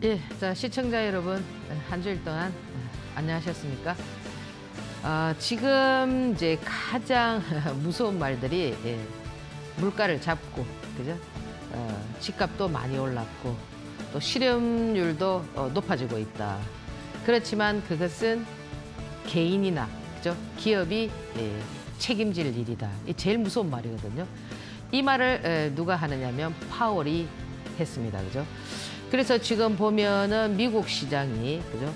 예, 자, 시청자 여러분, 한 주일 동안 안녕하셨습니까? 지금 이제 가장 무서운 말들이 물가를 잡고, 그죠? 집값도 많이 올랐고, 또 실업률도 높아지고 있다. 그렇지만 그것은 개인이나, 그죠? 기업이 책임질 일이다. 이 제일 무서운 말이거든요. 이 말을 누가 하느냐면 파월이 했습니다, 그죠? 그래서 지금 보면은 미국 시장이, 그죠?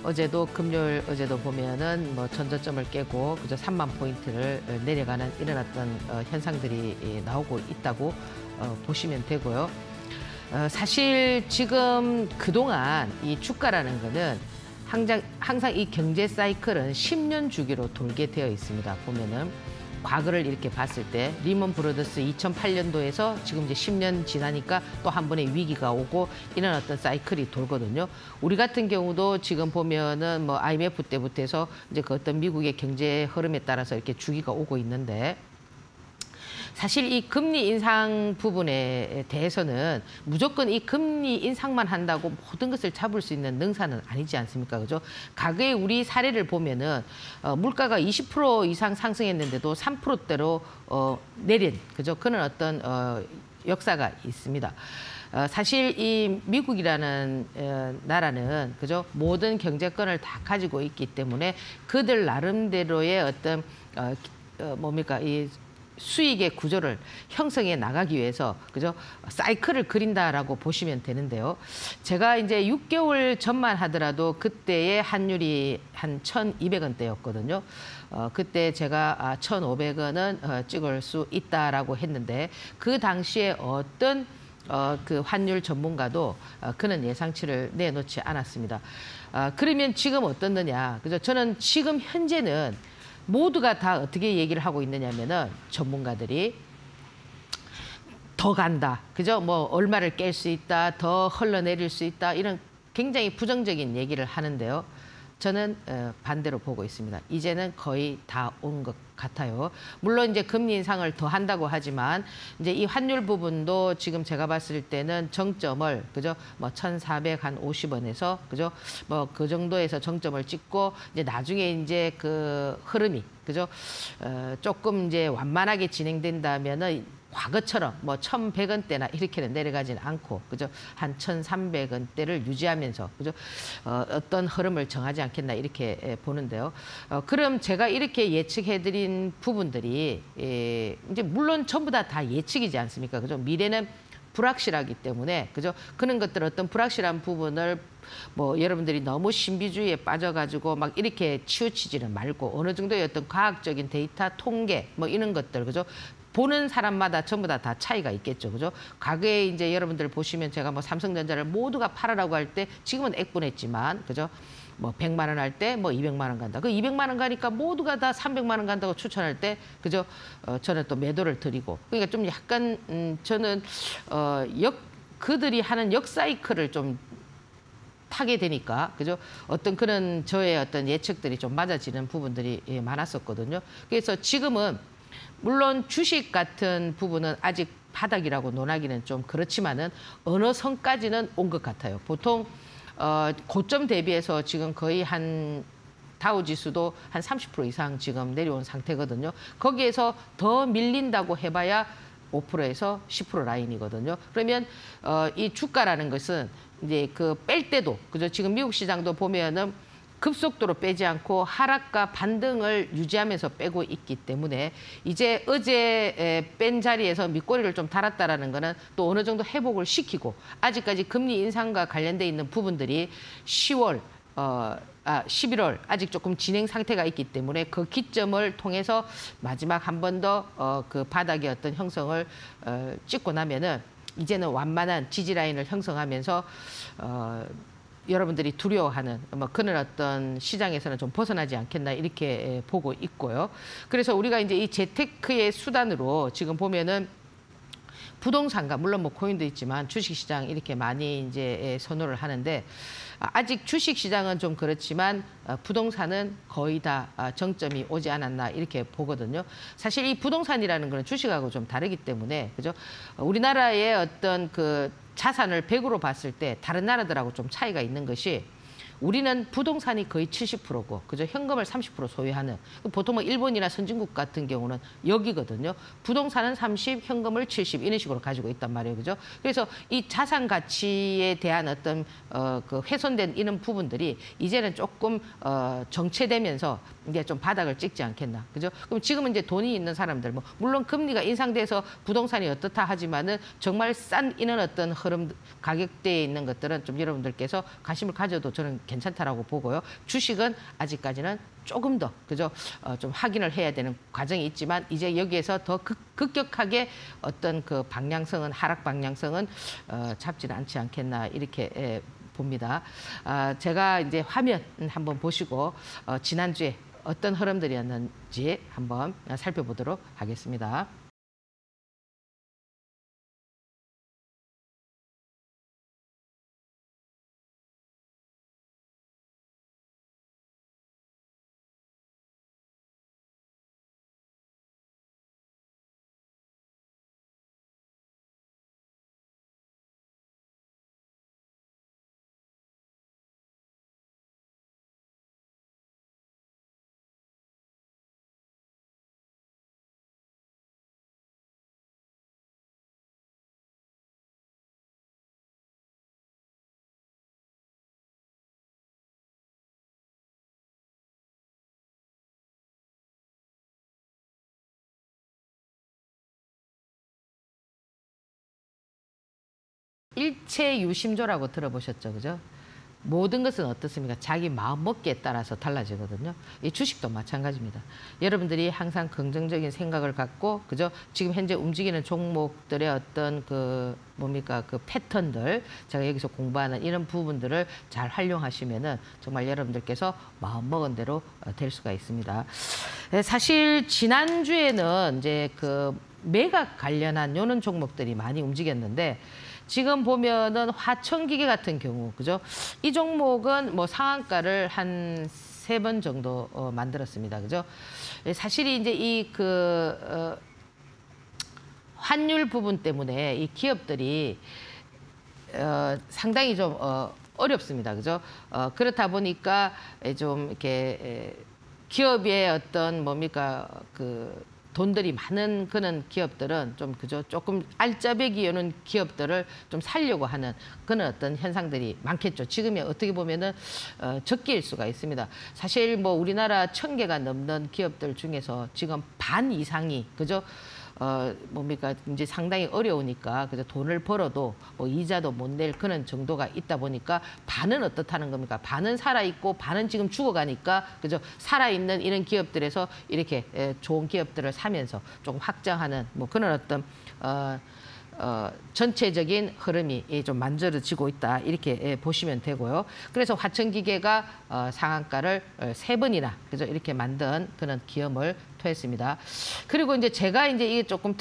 어제도 금요일 어제도 보면은 뭐 전저점을 깨고 그저 3만 포인트를 내려가는 이런 어떤 현상들이 나오고 있다고 보시면 되고요. 사실 지금 그동안 이 주가라는 거는 항상 이 경제 사이클은 10년 주기로 돌게 되어 있습니다. 보면은 과거를 이렇게 봤을 때 리먼 브러더스 2008년도에서 지금 이제 10년 지나니까 또 한 번의 위기가 오고 이런 어떤 사이클이 돌거든요. 우리 같은 경우도 지금 보면은 뭐 IMF 때부터 해서 이제 그 어떤 미국의 경제 흐름에 따라서 이렇게 주기가 오고 있는데, 사실 이 금리 인상 부분에 대해서는 무조건 이 금리 인상만 한다고 모든 것을 잡을 수 있는 능사는 아니지 않습니까? 그죠? 과거에 우리 사례를 보면은 물가가 20% 이상 상승했는데도 3%대로 내린, 그죠? 그런 어떤 역사가 있습니다. 사실 이 미국이라는 나라는, 그죠? 모든 경제권을 다 가지고 있기 때문에 그들 나름대로의 어떤 뭡니까, 이 수익의 구조를 형성해 나가기 위해서, 그죠? 사이클을 그린다라고 보시면 되는데요. 제가 이제 6개월 전만 하더라도 그때의 환율이 한 1,200원대였거든요. 그때 제가 1,500원은 찍을 수 있다라고 했는데, 그 당시에 어떤 그 환율 전문가도 그런 예상치를 내놓지 않았습니다. 그러면 지금 어떻느냐, 그죠? 저는 지금 현재는 모두가 다 어떻게 얘기를 하고 있느냐면은, 전문가들이 더 간다, 그죠? 뭐 얼마를 깰 수 있다, 더 흘러내릴 수 있다, 이런 굉장히 부정적인 얘기를 하는데요. 저는 반대로 보고 있습니다. 이제는 거의 다 온 것 같아요. 물론 이제 금리 인상을 더 한다고 하지만 이제 이 환율 부분도 지금 제가 봤을 때는 정점을, 그죠? 뭐 1,450원에서, 그죠? 뭐 그 정도에서 정점을 찍고 이제 나중에 이제 그 흐름이, 그죠? 조금 이제 완만하게 진행된다면은 과거처럼 뭐 1,100원대나 이렇게는 내려가진 않고, 그죠? 한 1,300원대를 유지하면서, 그죠? 어떤 흐름을 정하지 않겠나 이렇게 보는데요. 그럼 제가 이렇게 예측해드린 부분들이 이제 물론 전부 다 예측이지 않습니까? 그죠? 미래는 불확실하기 때문에, 그죠? 그런 것들, 어떤 불확실한 부분을 뭐 여러분들이 너무 신비주의에 빠져가지고 막 이렇게 치우치지는 말고, 어느 정도의 어떤 과학적인 데이터, 통계 뭐 이런 것들, 그죠? 보는 사람마다 전부 다 차이가 있겠죠, 그죠? 과거에 이제 여러분들 보시면 제가 뭐 삼성전자를 모두가 팔으라고 할 때 지금은 액분했지만, 그죠? 뭐 100만 원 할 때 뭐 200만 원 간다. 그 200만 원 가니까 모두가 다 300만 원 간다고 추천할 때, 그죠? 저는 또 매도를 드리고. 그러니까 좀 약간 저는 그들이 하는 역사이클을 좀 타게 되니까, 그죠? 어떤 그런 저의 어떤 예측들이 좀 맞아지는 부분들이 많았었거든요. 그래서 지금은 물론 주식 같은 부분은 아직 바닥이라고 논하기는 좀 그렇지만은 어느 선까지는 온 것 같아요. 보통 고점 대비해서 지금 거의 한 다우 지수도 한 30% 이상 지금 내려온 상태거든요. 거기에서 더 밀린다고 해봐야 5%에서 10% 라인이거든요. 그러면 이 주가라는 것은 이제 그 뺄 때도, 그죠? 지금 미국 시장도 보면은 급속도로 빼지 않고 하락과 반등을 유지하면서 빼고 있기 때문에, 이제 어제 뺀 자리에서 밑꼬리를 좀 달았다라는 거는 또 어느 정도 회복을 시키고, 아직까지 금리 인상과 관련돼 있는 부분들이 11월 아직 조금 진행 상태가 있기 때문에 그 기점을 통해서 마지막 한 번 더 그 바닥의 어떤 형성을 찍고 나면은 이제는 완만한 지지 라인을 형성하면서 여러분들이 두려워하는 뭐 그런 어떤 시장에서는 좀 벗어나지 않겠나 이렇게 보고 있고요. 그래서 우리가 이제 이 재테크의 수단으로 지금 보면은 부동산과 물론 뭐 코인도 있지만 주식시장 이렇게 많이 이제 선호를 하는데 아직 주식시장은 좀 그렇지만 부동산은 거의 다 정점이 오지 않았나 이렇게 보거든요. 사실 이 부동산이라는 거는 주식하고 좀 다르기 때문에 그죠? 우리나라의 어떤 그 자산을 100으로 봤을 때 다른 나라들하고 좀 차이가 있는 것이 우리는 부동산이 거의 70%고 그죠? 현금을 30% 소유하는 보통 뭐 일본이나 선진국 같은 경우는 여기거든요. 부동산은 30, 현금을 70 이런 식으로 가지고 있단 말이에요. 그죠? 그래서 이 자산 가치에 대한 어떤 그 훼손된 이런 부분들이 이제는 조금 정체되면서 이게 좀 바닥을 찍지 않겠나. 그죠? 그럼 지금은 이제 돈이 있는 사람들 뭐 물론 금리가 인상돼서 부동산이 어떻다 하지만은 정말 싼 이런 어떤 흐름 가격대에 있는 것들은 좀 여러분들께서 관심을 가져도 저는 괜찮다라고 보고요. 주식은 아직까지는 조금 더 그죠? 좀 확인을 해야 되는 과정이 있지만 이제 여기에서 더 급격하게 어떤 그 방향성은 하락 방향성은 잡지는 않지 않겠나 이렇게 봅니다. 제가 이제 화면 한번 보시고 지난주에 어떤 흐름들이었는지 한번 살펴보도록 하겠습니다. 일체 유심조라고 들어보셨죠, 그죠? 모든 것은 어떻습니까? 자기 마음먹기에 따라서 달라지거든요. 이 주식도 마찬가지입니다. 여러분들이 항상 긍정적인 생각을 갖고, 그죠? 지금 현재 움직이는 종목들의 어떤 그 뭡니까? 그 패턴들, 제가 여기서 공부하는 이런 부분들을 잘 활용하시면은 정말 여러분들께서 마음먹은 대로 될 수가 있습니다. 사실 지난주에는 이제 그 매각 관련한 요런 종목들이 많이 움직였는데 지금 보면은 화천기계 같은 경우, 그죠? 이 종목은 뭐 상한가를 한 3번 정도 만들었습니다. 그죠? 사실이 이제 이 환율 부분 때문에 이 기업들이 상당히 좀 어렵습니다. 그죠? 그렇다 보니까 좀 이렇게 기업의 어떤 뭡니까 그 돈들이 많은 그런 기업들은 좀 그죠 조금 알짜배기 여는 기업들을 좀 살려고 하는 그런 어떤 현상들이 많겠죠. 지금이 어떻게 보면은 적기일 수가 있습니다. 사실 뭐 우리나라 1000개가 넘는 기업들 중에서 지금 반 이상이 그죠. 뭡니까 이제 상당히 어려우니까 그죠 돈을 벌어도 뭐 이자도 못 낼 그런 정도가 있다 보니까 반은 어떻다는 겁니까? 반은 살아 있고 반은 지금 죽어가니까 그죠 살아 있는 이런 기업들에서 이렇게 좋은 기업들을 사면서 조금 확장하는 뭐 그런 어떤 전체적인 흐름이 좀 만들어지고 있다 이렇게 보시면 되고요. 그래서 화천기계가 상한가를 3번이나 그죠 이렇게 만든 그런 기염을 토했습니다. 그리고 이제 제가 이제 이게 조금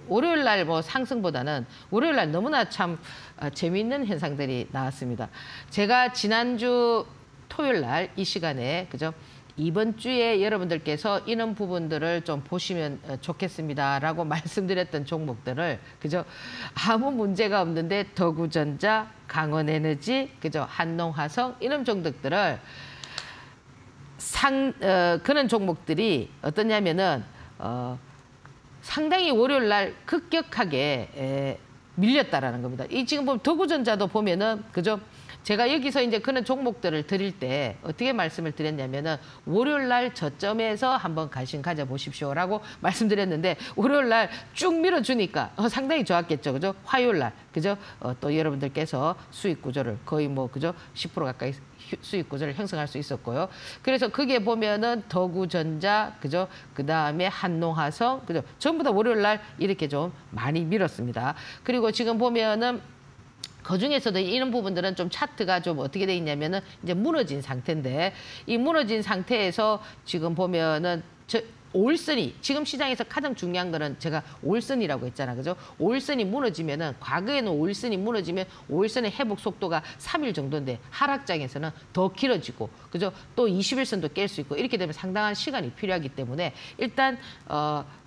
월요일 날 뭐 상승보다는 월요일 날 너무나 참 재미있는 현상들이 나왔습니다. 제가 지난주 토요일 날 이 시간에 그죠. 이번 주에 여러분들께서 이런 부분들을 좀 보시면 좋겠습니다라고 말씀드렸던 종목들을 그죠 아무 문제가 없는데 더구전자, 강원에너지, 그죠 한농화성 이런 종목들을 그런 종목들이 어떠냐면은 상당히 월요일 날 급격하게 밀렸다라는 겁니다. 이 지금 보면 더구전자도 보면은 그죠. 제가 여기서 이제 그런 종목들을 드릴 때 어떻게 말씀을 드렸냐면은 월요일 날 저점에서 한번 관심 가져보십시오라고 말씀드렸는데 월요일 날 쭉 밀어주니까 상당히 좋았겠죠, 그죠? 화요일 날, 그죠? 또 여러분들께서 수익 구조를 거의 뭐 그죠 10% 가까이 수익 구조를 형성할 수 있었고요. 그래서 그게 보면은 더구전자, 그죠? 그 다음에 한농화성, 그죠? 전부 다 월요일 날 이렇게 좀 많이 밀었습니다. 그리고 지금 보면은 그중에서도 이런 부분들은 좀 차트가 좀 어떻게 돼 있냐면은 이제 무너진 상태인데 이 무너진 상태에서 지금 보면은 올선이 지금 시장에서 가장 중요한 거는 제가 올선이라고 했잖아, 그죠? 올선이 무너지면은 과거에는 올선이 무너지면 올선의 회복 속도가 3일 정도인데 하락장에서는 더 길어지고, 그죠? 또 20일선도 깰 수 있고 이렇게 되면 상당한 시간이 필요하기 때문에 일단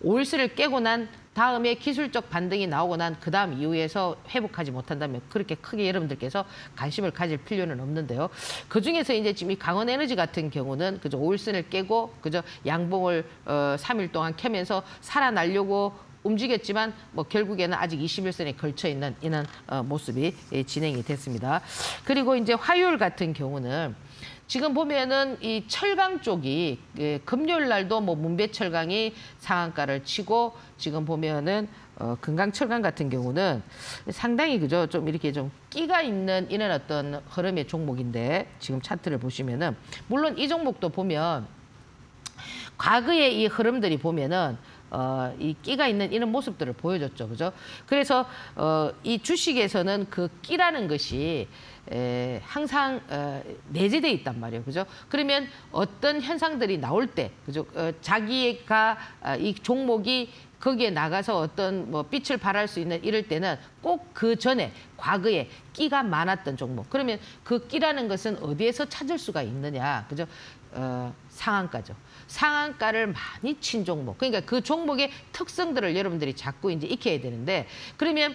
올선을 깨고 난 다음에 기술적 반등이 나오고 난 그 다음 이후에서 회복하지 못한다면 그렇게 크게 여러분들께서 관심을 가질 필요는 없는데요. 그중에서 이제 지금 이 강원에너지 같은 경우는 그저 올선을 깨고 그저 양봉을 3일 동안 켜면서 살아나려고 움직였지만 뭐 결국에는 아직 21선에 걸쳐 있는 이런 모습이 진행이 됐습니다. 그리고 이제 화요일 같은 경우는 지금 보면은 이 철강 쪽이 금요일 날도 뭐 문배철강이 상한가를 치고 지금 보면은 금강철강 같은 경우는 상당히 그죠 좀 이렇게 좀 끼가 있는 이런 어떤 흐름의 종목인데 지금 차트를 보시면은 물론 이 종목도 보면 과거의 이 흐름들이 보면은 이 끼가 있는 이런 모습들을 보여줬죠, 그죠? 그래서 이 주식에서는 그 끼라는 것이 항상 내재돼 있단 말이에요, 그죠? 그러면 어떤 현상들이 나올 때, 그죠? 자기가 이 종목이 거기에 나가서 어떤 뭐 빛을 발할 수 있는 이럴 때는 꼭 그 전에 과거에 끼가 많았던 종목. 그러면 그 끼라는 것은 어디에서 찾을 수가 있느냐, 그죠? 상한가죠. 상한가를 많이 친 종목. 그러니까 그 종목의 특성들을 여러분들이 자꾸 이제 익혀야 되는데 그러면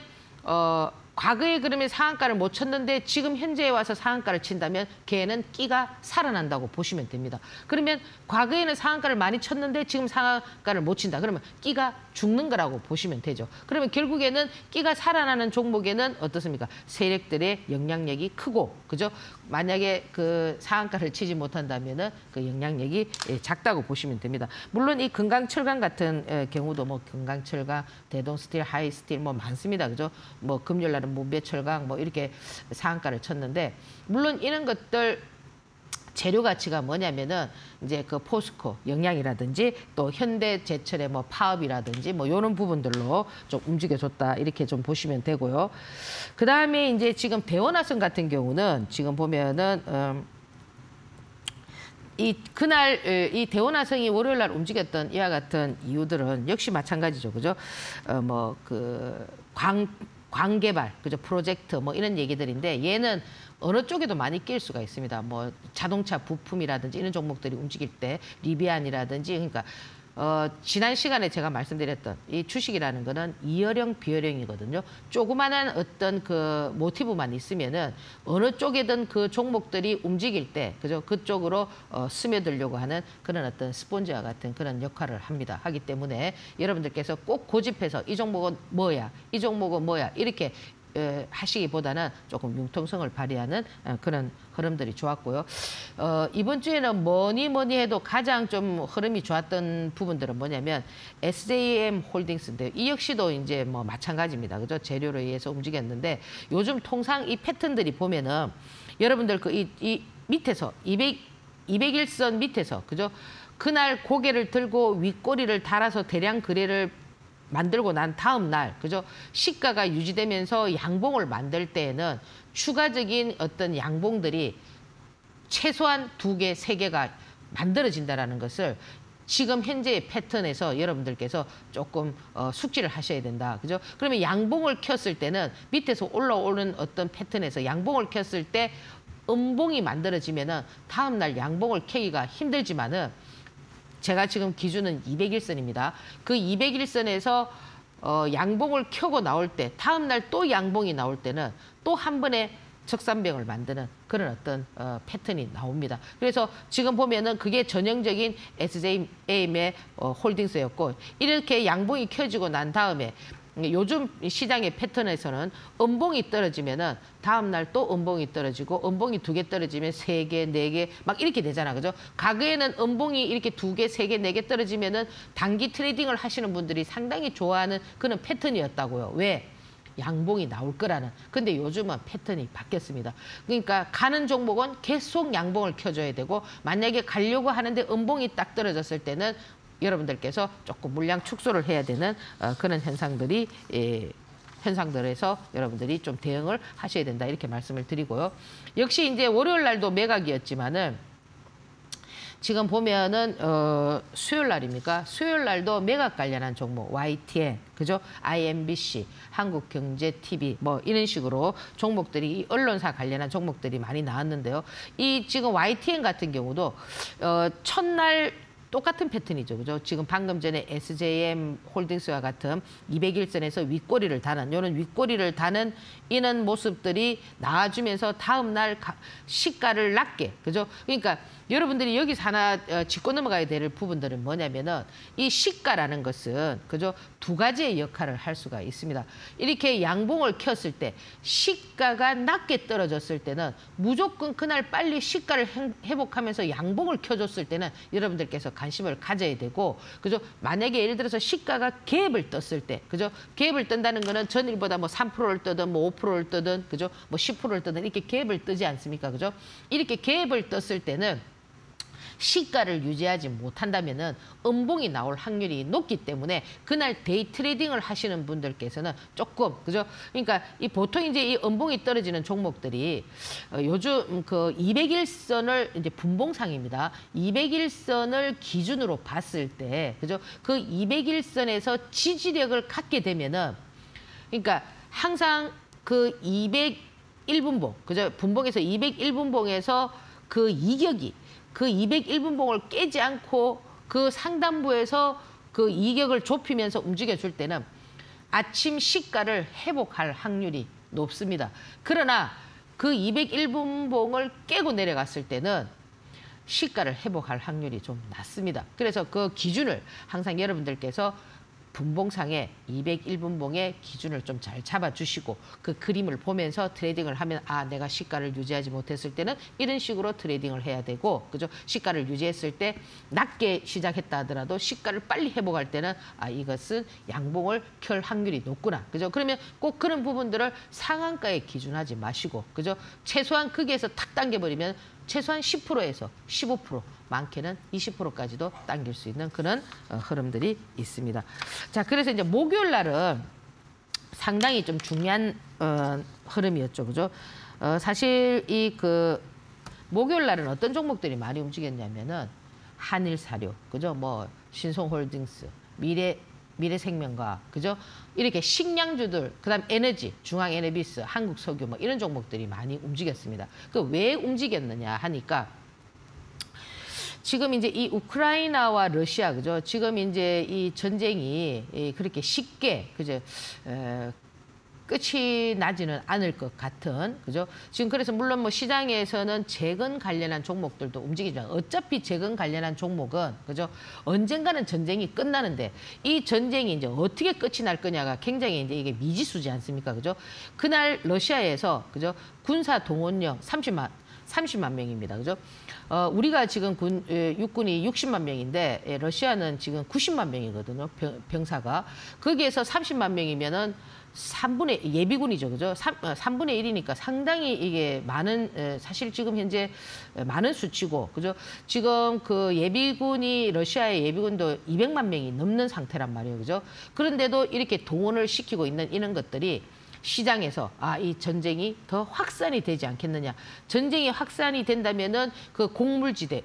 과거에 그러면 상한가를 못 쳤는데 지금 현재에 와서 상한가를 친다면 걔는 끼가 살아난다고 보시면 됩니다. 그러면 과거에는 상한가를 많이 쳤는데 지금 상한가를 못 친다. 그러면 끼가 죽는 거라고 보시면 되죠. 그러면 결국에는 끼가 살아나는 종목에는 어떻습니까? 세력들의 영향력이 크고, 그죠? 만약에 그 상한가를 치지 못한다면은 그 영향력이 작다고 보시면 됩니다. 물론 이 금강철강 같은 경우도 뭐 금강철강, 대동스틸, 하이스틸 뭐 많습니다. 그죠? 뭐 금요일 날은 문배철강 뭐 이렇게 상한가를 쳤는데 물론 이런 것들 재료 가치가 뭐냐면은 이제 그 포스코 영양이라든지 또 현대제철의 뭐 파업이라든지 뭐 이런 부분들로 좀 움직여줬다 이렇게 좀 보시면 되고요. 그 다음에 이제 지금 대원화성 같은 경우는 지금 보면은 그날 이 대원화성이 월요일 날 움직였던 이와 같은 이유들은 역시 마찬가지죠, 그죠? 뭐 그 광개발, 그죠? 프로젝트 뭐 이런 얘기들인데 얘는 어느 쪽에도 많이 낄 수가 있습니다. 뭐 자동차 부품이라든지 이런 종목들이 움직일 때 리비안이라든지 그러니까 지난 시간에 제가 말씀드렸던 이 주식이라는 거는 이어령 비어령이거든요. 조그마한 어떤 그 모티브만 있으면은 어느 쪽에든 그 종목들이 움직일 때 그죠 그쪽으로 스며들려고 하는 그런 어떤 스폰지와 같은 그런 역할을 합니다. 하기 때문에 여러분들께서 꼭 고집해서 이 종목은 뭐야, 이 종목은 뭐야 이렇게 하시기보다는 조금 융통성을 발휘하는 그런 흐름들이 좋았고요. 이번 주에는 뭐니 해도 가장 좀 흐름이 좋았던 부분들은 뭐냐면 SJM 홀딩스인데요. 이 역시도 이제 뭐 마찬가지입니다. 그죠? 재료로 의해서 움직였는데 요즘 통상 이 패턴들이 보면은 여러분들 그 이 밑에서 200일선 밑에서 그죠? 그날 고개를 들고 윗꼬리를 달아서 대량 거래를 만들고 난 다음 날, 그죠? 시가가 유지되면서 양봉을 만들 때에는 추가적인 어떤 양봉들이 최소한 2개, 3개가 만들어진다는 것을 지금 현재의 패턴에서 여러분들께서 조금 숙지를 하셔야 된다. 그죠? 그러면 양봉을 켰을 때는 밑에서 올라오는 어떤 패턴에서 양봉을 켰을 때 음봉이 만들어지면은 다음 날 양봉을 켜기가 힘들지만은 제가 지금 기준은 200일선입니다. 그 200일선에서 양봉을 켜고 나올 때 다음 날 또 양봉이 나올 때는 또 한 번에 적산병을 만드는 그런 어떤 패턴이 나옵니다. 그래서 지금 보면은 그게 전형적인 SJM의 홀딩스였고 이렇게 양봉이 켜지고 난 다음에 요즘 시장의 패턴에서는 음봉이 떨어지면은 다음 날 또 음봉이 떨어지고 음봉이 2개 떨어지면 3개, 4개 막 이렇게 되잖아, 그죠? 과거에는 음봉이 이렇게 2개, 3개, 4개 떨어지면은 단기 트레이딩을 하시는 분들이 상당히 좋아하는 그런 패턴이었다고요. 왜? 양봉이 나올 거라는. 근데 요즘은 패턴이 바뀌었습니다. 그러니까 가는 종목은 계속 양봉을 켜줘야 되고 만약에 가려고 하는데 음봉이 딱 떨어졌을 때는 여러분들께서 조금 물량 축소를 해야 되는 그런 현상들에서 여러분들이 좀 대응을 하셔야 된다 이렇게 말씀을 드리고요. 역시 이제 월요일 날도 매각이었지만은 지금 보면은 수요일 날입니까? 수요일 날도 매각 관련한 종목 YTN, 그죠? IMBC, 한국경제TV 뭐 이런 식으로 종목들이 이 언론사 관련한 종목들이 많이 나왔는데요. 이 지금 YTN 같은 경우도 첫날 똑같은 패턴이죠. 그죠? 지금 방금 전에 SJM 홀딩스와 같은 200일선에서 윗꼬리를 다는 이런 윗꼬리를 다는 이런 모습들이 나와주면서 다음 날 시가를 낮게, 그죠? 그러니까 여러분들이 여기서 하나 짚고 넘어가야 될 부분들은 뭐냐면은 이 시가라는 것은, 그죠? 두 가지의 역할을 할 수가 있습니다. 이렇게 양봉을 켰을 때 시가가 낮게 떨어졌을 때는 무조건 그날 빨리 시가를 회복하면서 양봉을 켜줬을 때는 여러분들께서 관심을 가져야 되고, 그죠? 만약에 예를 들어서 시가가 갭을 떴을 때, 그죠? 갭을 뜬다는 거는 전일보다 뭐 3%를 뜨든 뭐 5%를 뜨든, 그죠? 뭐 10%를 뜨든 이렇게 갭을 뜨지 않습니까? 그죠? 이렇게 갭을 떴을 때는 시가를 유지하지 못한다면은 음봉이 나올 확률이 높기 때문에 그날 데이 트레이딩을 하시는 분들께서는 조금, 그죠? 그러니까 이 보통 이제 이 음봉이 떨어지는 종목들이 요즘 그 200일선을 이제 분봉상입니다. 200일선을 기준으로 봤을 때, 그죠? 그 200일선에서 지지력을 갖게 되면은, 그러니까 항상 그 201분봉, 그죠? 분봉에서 201분봉에서 그 이격이 그 201분봉을 깨지 않고 그 상단부에서 그 이격을 좁히면서 움직여줄 때는 아침 시가를 회복할 확률이 높습니다. 그러나 그 201분봉을 깨고 내려갔을 때는 시가를 회복할 확률이 좀 낮습니다. 그래서 그 기준을 항상 여러분들께서 분봉상에 201분봉의 기준을 좀 잘 잡아주시고 그 그림을 보면서 트레이딩을 하면 아, 내가 시가를 유지하지 못했을 때는 이런 식으로 트레이딩을 해야 되고, 그죠? 시가를 유지했을 때 낮게 시작했다 하더라도 시가를 빨리 회복할 때는 아, 이것은 양봉을 켤 확률이 높구나, 그죠? 그러면 꼭 그런 부분들을 상한가에 기준하지 마시고, 그죠? 최소한 거기에서 탁 당겨버리면 최소한 10%에서 15%, 많게는 20%까지도 당길 수 있는 그런 흐름들이 있습니다. 자, 그래서 이제 목요일 날은 상당히 좀 중요한 흐름이었죠, 그죠? 사실 이 그 목요일 날은 어떤 종목들이 많이 움직였냐면은 한일사료, 그죠? 뭐 신송홀딩스, 미래생명과학, 그죠? 이렇게 식량주들, 그다음 에너지, 중앙에너비스, 한국석유 뭐 이런 종목들이 많이 움직였습니다. 그 왜 움직였느냐 하니까 지금 이제 이 우크라이나와 러시아, 그죠? 지금 이제 이 전쟁이 그렇게 쉽게, 그죠? 끝이 나지는 않을 것 같은, 그죠? 지금 그래서 물론 뭐 시장에서는 재건 관련한 종목들도 움직이지만 어차피 재건 관련한 종목은, 그죠? 언젠가는 전쟁이 끝나는데 이 전쟁이 이제 어떻게 끝이 날 거냐가 굉장히 이제 이게 미지수지 않습니까? 그죠? 그날 러시아에서, 그죠? 군사 동원령 30만 명입니다. 그죠? 우리가 지금 육군이 60만 명인데 러시아는 지금 90만 명이거든요. 병사가. 거기에서 30만 명이면은 3분의 예비군이죠. 그죠? 3분의 1이니까 상당히 이게 많은, 사실 지금 현재 많은 수치고, 그죠? 지금 그 예비군이, 러시아의 예비군도 200만 명이 넘는 상태란 말이에요. 그죠? 그런데도 이렇게 동원을 시키고 있는 이런 것들이 시장에서 아, 이 전쟁이 더 확산이 되지 않겠느냐. 전쟁이 확산이 된다면은 그 곡물지대,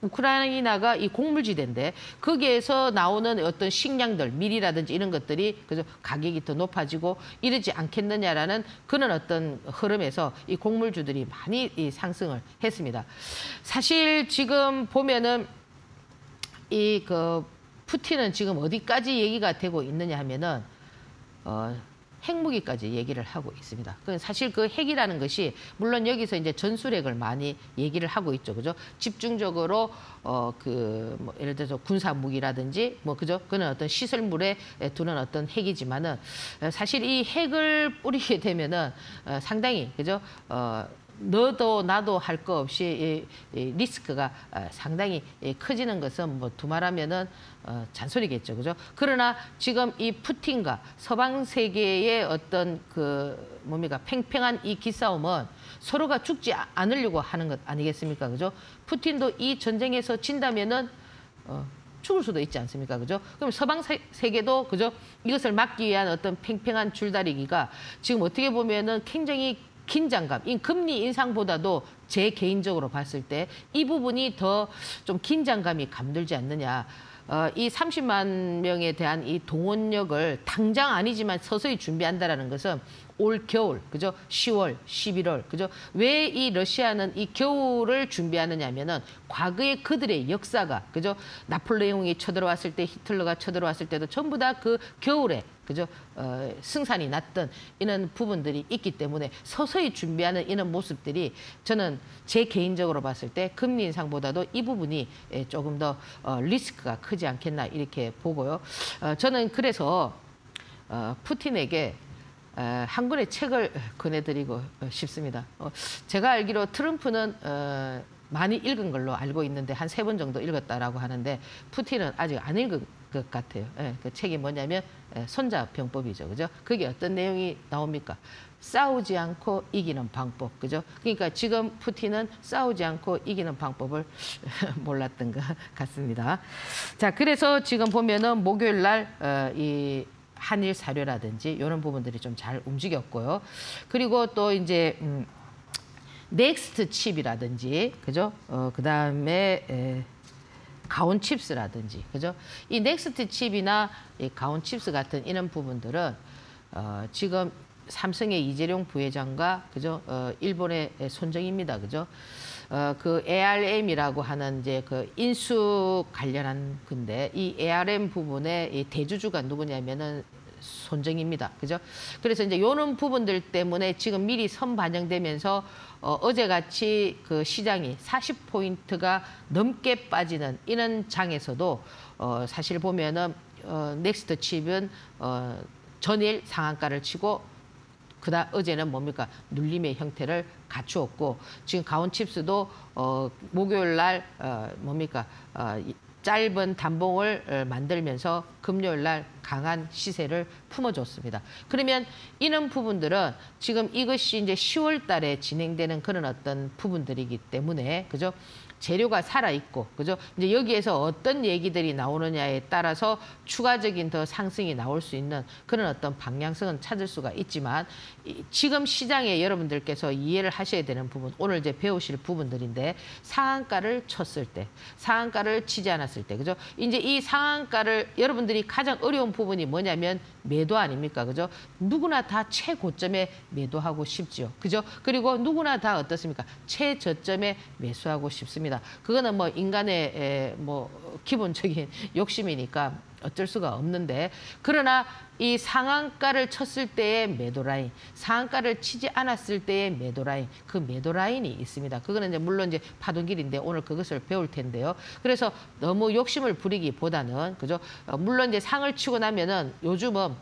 우크라이나가 이 곡물지대인데 거기에서 나오는 어떤 식량들, 밀이라든지 이런 것들이 그래서 가격이 더 높아지고 이러지 않겠느냐라는 그런 어떤 흐름에서 이 곡물주들이 많이 상승을 했습니다. 사실 지금 보면은 이 그 푸틴은 지금 어디까지 얘기가 되고 있느냐 하면은 핵무기까지 얘기를 하고 있습니다. 사실 그 핵이라는 것이 물론 여기서 이제 전술핵을 많이 얘기를 하고 있죠, 그죠? 집중적으로 뭐 예를 들어서 군사 무기라든지 뭐 그죠? 그는 어떤 시설물에 두는 어떤 핵이지만은 사실 이 핵을 뿌리게 되면은 상당히, 그죠? 너도 나도 할 거 없이 이 리스크가 상당히 커지는 것은 뭐 두말하면은 잔소리겠죠, 그죠? 그러나 지금 이 푸틴과 서방 세계의 어떤 그 뭡니까 팽팽한 이 기싸움은 서로가 죽지 않으려고 하는 것 아니겠습니까, 그죠? 푸틴도 이 전쟁에서 진다면은 죽을 수도 있지 않습니까, 그죠? 그럼 서방 세계도, 그죠? 이것을 막기 위한 어떤 팽팽한 줄다리기가 지금 어떻게 보면은 굉장히 긴장감, 이 금리 인상보다도 제 개인적으로 봤을 때 이 부분이 더 좀 긴장감이 감돌지 않느냐. 이 30만 명에 대한 이 동원력을 당장 아니지만 서서히 준비한다라는 것은 올 겨울, 그죠? 10월, 11월, 그죠? 왜 이 러시아는 이 겨울을 준비하느냐면은 과거에 그들의 역사가, 그죠? 나폴레옹이 쳐들어왔을 때, 히틀러가 쳐들어왔을 때도 전부 다 그 겨울에, 그죠? 승산이 났던 이런 부분들이 있기 때문에 서서히 준비하는 이런 모습들이 저는 제 개인적으로 봤을 때 금리 인상보다도 이 부분이 조금 더 리스크가 크지 않겠나 이렇게 보고요. 저는 그래서 푸틴에게 한 권의 책을 권해드리고 싶습니다. 제가 알기로 트럼프는 많이 읽은 걸로 알고 있는데 한 3번 정도 읽었다라고 하는데 푸틴은 아직 안 읽은 것 같아요. 그 책이 뭐냐면 손자병법이죠, 그죠? 그게 어떤 내용이 나옵니까? 싸우지 않고 이기는 방법, 그죠? 그러니까 지금 푸틴은 싸우지 않고 이기는 방법을 몰랐던 것 같습니다. 자, 그래서 지금 보면은 목요일 날 이 한일 사료라든지 이런 부분들이 좀 잘 움직였고요. 그리고 또 이제 넥스트 칩이라든지, 그죠? 그다음에 가온 칩스라든지, 그죠? 이 넥스트 칩이나 이 가온 칩스 같은 이런 부분들은 지금 삼성의 이재용 부회장과, 그죠? 일본의 손정입니다, 그죠? 그 ARM이라고 하는 이제 그 인수 관련한 건데 이 ARM 부분의 이 대주주가 누구냐면은 손정입니다, 그죠? 그래서 이제 이런 부분들 때문에 지금 미리 선반영되면서 어제같이 그 시장이 40포인트가 넘게 빠지는 이런 장에서도 사실 보면은 넥스트 칩은 전일 상한가를 치고 어제는 뭡니까? 눌림의 형태를 갖추었고 지금 가온 칩스도 목요일 날 뭡니까? 짧은 단봉을 만들면서 금요일 날 강한 시세를 품어줬습니다. 그러면 이런 부분들은 지금 이것이 이제 10월 달에 진행되는 그런 어떤 부분들이기 때문에, 그죠? 재료가 살아있고, 그죠? 이제 여기에서 어떤 얘기들이 나오느냐에 따라서 추가적인 더 상승이 나올 수 있는 그런 어떤 방향성은 찾을 수가 있지만 지금 시장에 여러분들께서 이해를 하셔야 되는 부분, 오늘 이제 배우실 부분들인데 상한가를 쳤을 때, 상한가를 치지 않았을 때, 그죠? 이제 이 상한가를 여러분들이 가장 어려운 부분이 뭐냐면 매도 아닙니까? 그죠? 누구나 다 최고점에 매도하고 싶지요. 그죠? 그리고 누구나 다 어떻습니까? 최저점에 매수하고 싶습니다. 그거는 뭐 인간의 뭐 기본적인 욕심이니까 어쩔 수가 없는데, 그러나 이 상한가를 쳤을 때의 매도 라인, 상한가를 치지 않았을 때의 매도 라인, 그 매도 라인이 있습니다. 그거는 이제 물론 이제 파동길인데 오늘 그것을 배울 텐데요. 그래서 너무 욕심을 부리기보다는, 그죠? 물론 이제 상을 치고 나면은 요즘은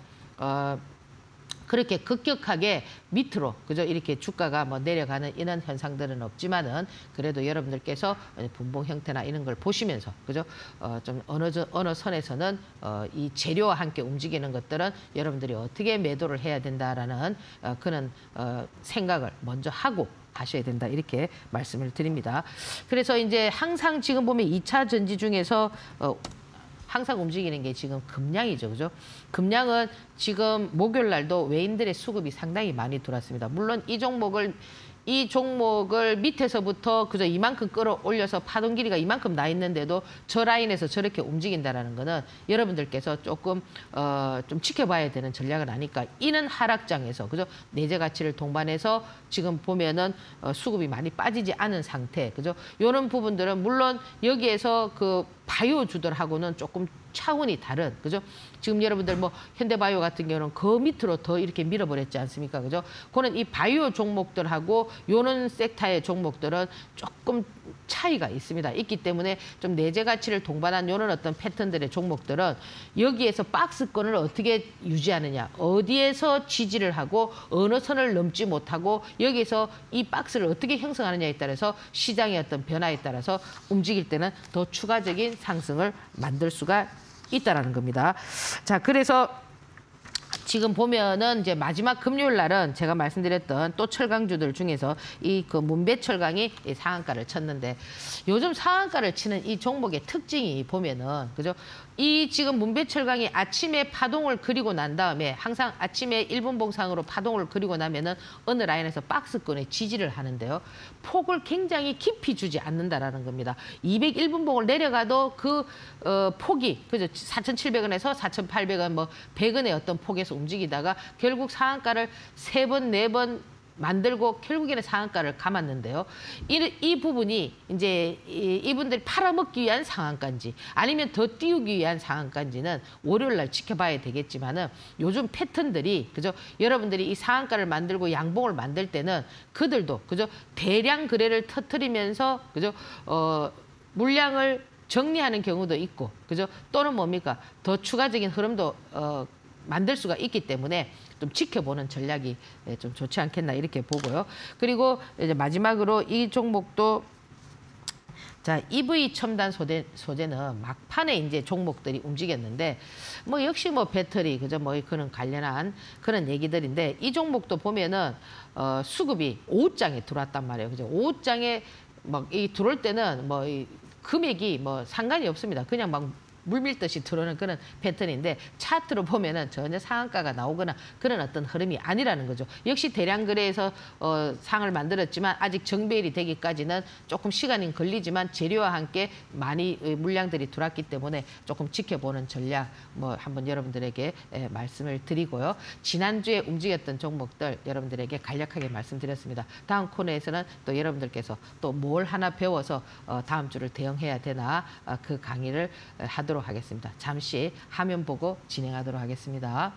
그렇게 급격하게 밑으로, 그죠? 이렇게 주가가 뭐 내려가는 이런 현상들은 없지만은 그래도 여러분들께서 분봉 형태나 이런 걸 보시면서, 그죠? 좀 어느 선에서는 이 재료와 함께 움직이는 것들은 여러분들이 어떻게 매도를 해야 된다라는 그런 생각을 먼저 하고 하셔야 된다, 이렇게 말씀을 드립니다. 그래서 이제 항상 지금 보면 2차 전지 중에서 항상 움직이는 게 지금 금량이죠, 그죠? 금량은 지금 목요일 날도 외인들의 수급이 상당히 많이 들어왔습니다. 물론 이 종목을 밑에서부터 그저 이만큼 끌어올려서 파동 길이가 이만큼 나 있는데도 저 라인에서 저렇게 움직인다라는 거는 여러분들께서 조금 좀 지켜봐야 되는 전략은 아닐까. 이는 하락장에서, 그죠? 내재 가치를 동반해서 지금 보면은 수급이 많이 빠지지 않은 상태, 그죠? 이런 부분들은 물론 여기에서 그 바이오주들하고는 조금 차원이 다른, 그죠? 지금 여러분들 뭐 현대바이오 같은 경우는 그 밑으로 더 이렇게 밀어버렸지 않습니까? 그죠? 그거는 이 바이오 종목들하고 요런 섹터의 종목들은 조금 차이가 있습니다. 있기 때문에 좀 내재 가치를 동반한 요런 어떤 패턴들의 종목들은 여기에서 박스권을 어떻게 유지하느냐, 어디에서 지지를 하고 어느 선을 넘지 못하고 여기에서 이 박스를 어떻게 형성하느냐에 따라서 시장의 어떤 변화에 따라서 움직일 때는 더 추가적인 상승을 만들 수가 있다라는 겁니다. 자, 그래서 지금 보면은 이제 마지막 금요일 날은 제가 말씀드렸던 또 철강주들 중에서 이 그 문배철강이 이 상한가를 쳤는데 요즘 상한가를 치는 이 종목의 특징이 보면은 그죠? 이 지금 문배철강이 아침에 파동을 그리고 난 다음에 항상 아침에 일분봉상으로 파동을 그리고 나면은 어느 라인에서 박스권에 지지를 하는데요. 폭을 굉장히 깊이 주지 않는다라는 겁니다. 201분봉을 내려가도 그 폭이 그죠? 4,700원에서 4,800원 뭐 100원의 어떤 폭에서 움직이다가 결국 상한가를 3번, 4번 만들고 결국에는 상한가를 감았는데요. 이 부분이 이제 이분들이 팔아먹기 위한 상한가인지 아니면 더 띄우기 위한 상한가인지는 월요일 날 지켜봐야 되겠지만은 요즘 패턴들이 그죠? 여러분들이 이 상한가를 만들고 양봉을 만들 때는 그들도 그죠? 대량 거래를 터뜨리면서 그죠? 물량을 정리하는 경우도 있고 그죠? 또는 뭡니까? 더 추가적인 흐름도 만들 수가 있기 때문에 좀 지켜보는 전략이 좀 좋지 않겠나 이렇게 보고요. 그리고 이제 마지막으로 이 종목도 자 EV 첨단 소재는 막판에 이제 종목들이 움직였는데 뭐 역시 뭐 배터리 그죠 뭐 그런 관련한 그런 얘기들인데 이 종목도 보면은 수급이 오후장에 들어왔단 말이에요. 그죠? 오후장에 막 이 들어올 때는 뭐 이 금액이 뭐 상관이 없습니다. 그냥 막 물밀듯이 들어오는 그런 패턴인데 차트로 보면은 전혀 상한가가 나오거나 그런 어떤 흐름이 아니라는 거죠. 역시 대량 거래에서 상을 만들었지만 아직 정배일이 되기까지는 조금 시간이 걸리지만 재료와 함께 많이 물량들이 들어왔기 때문에 조금 지켜보는 전략 뭐 한번 여러분들에게 말씀을 드리고요. 지난주에 움직였던 종목들 여러분들에게 간략하게 말씀드렸습니다. 다음 코너에서는 또 여러분들께서 또 뭘 하나 배워서 다음 주를 대응해야 되나 그 강의를 하도록 하겠습니다. 잠시 화면 보고 진행하도록 하겠습니다.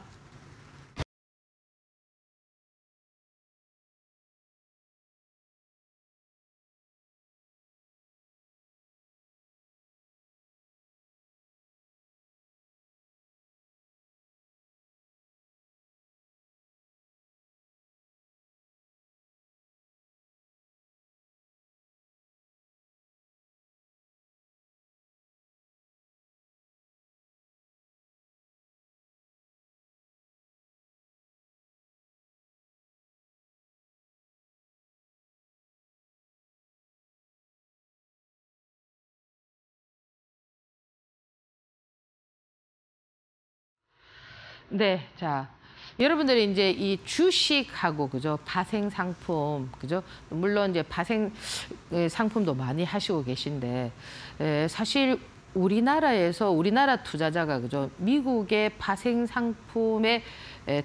네, 자, 여러분들이 이제 이 주식하고 그죠 파생 상품 그죠 물론 이제 파생 상품도 많이 하시고 계신데 사실 우리나라에서 우리나라 투자자가 그죠 미국의 파생 상품에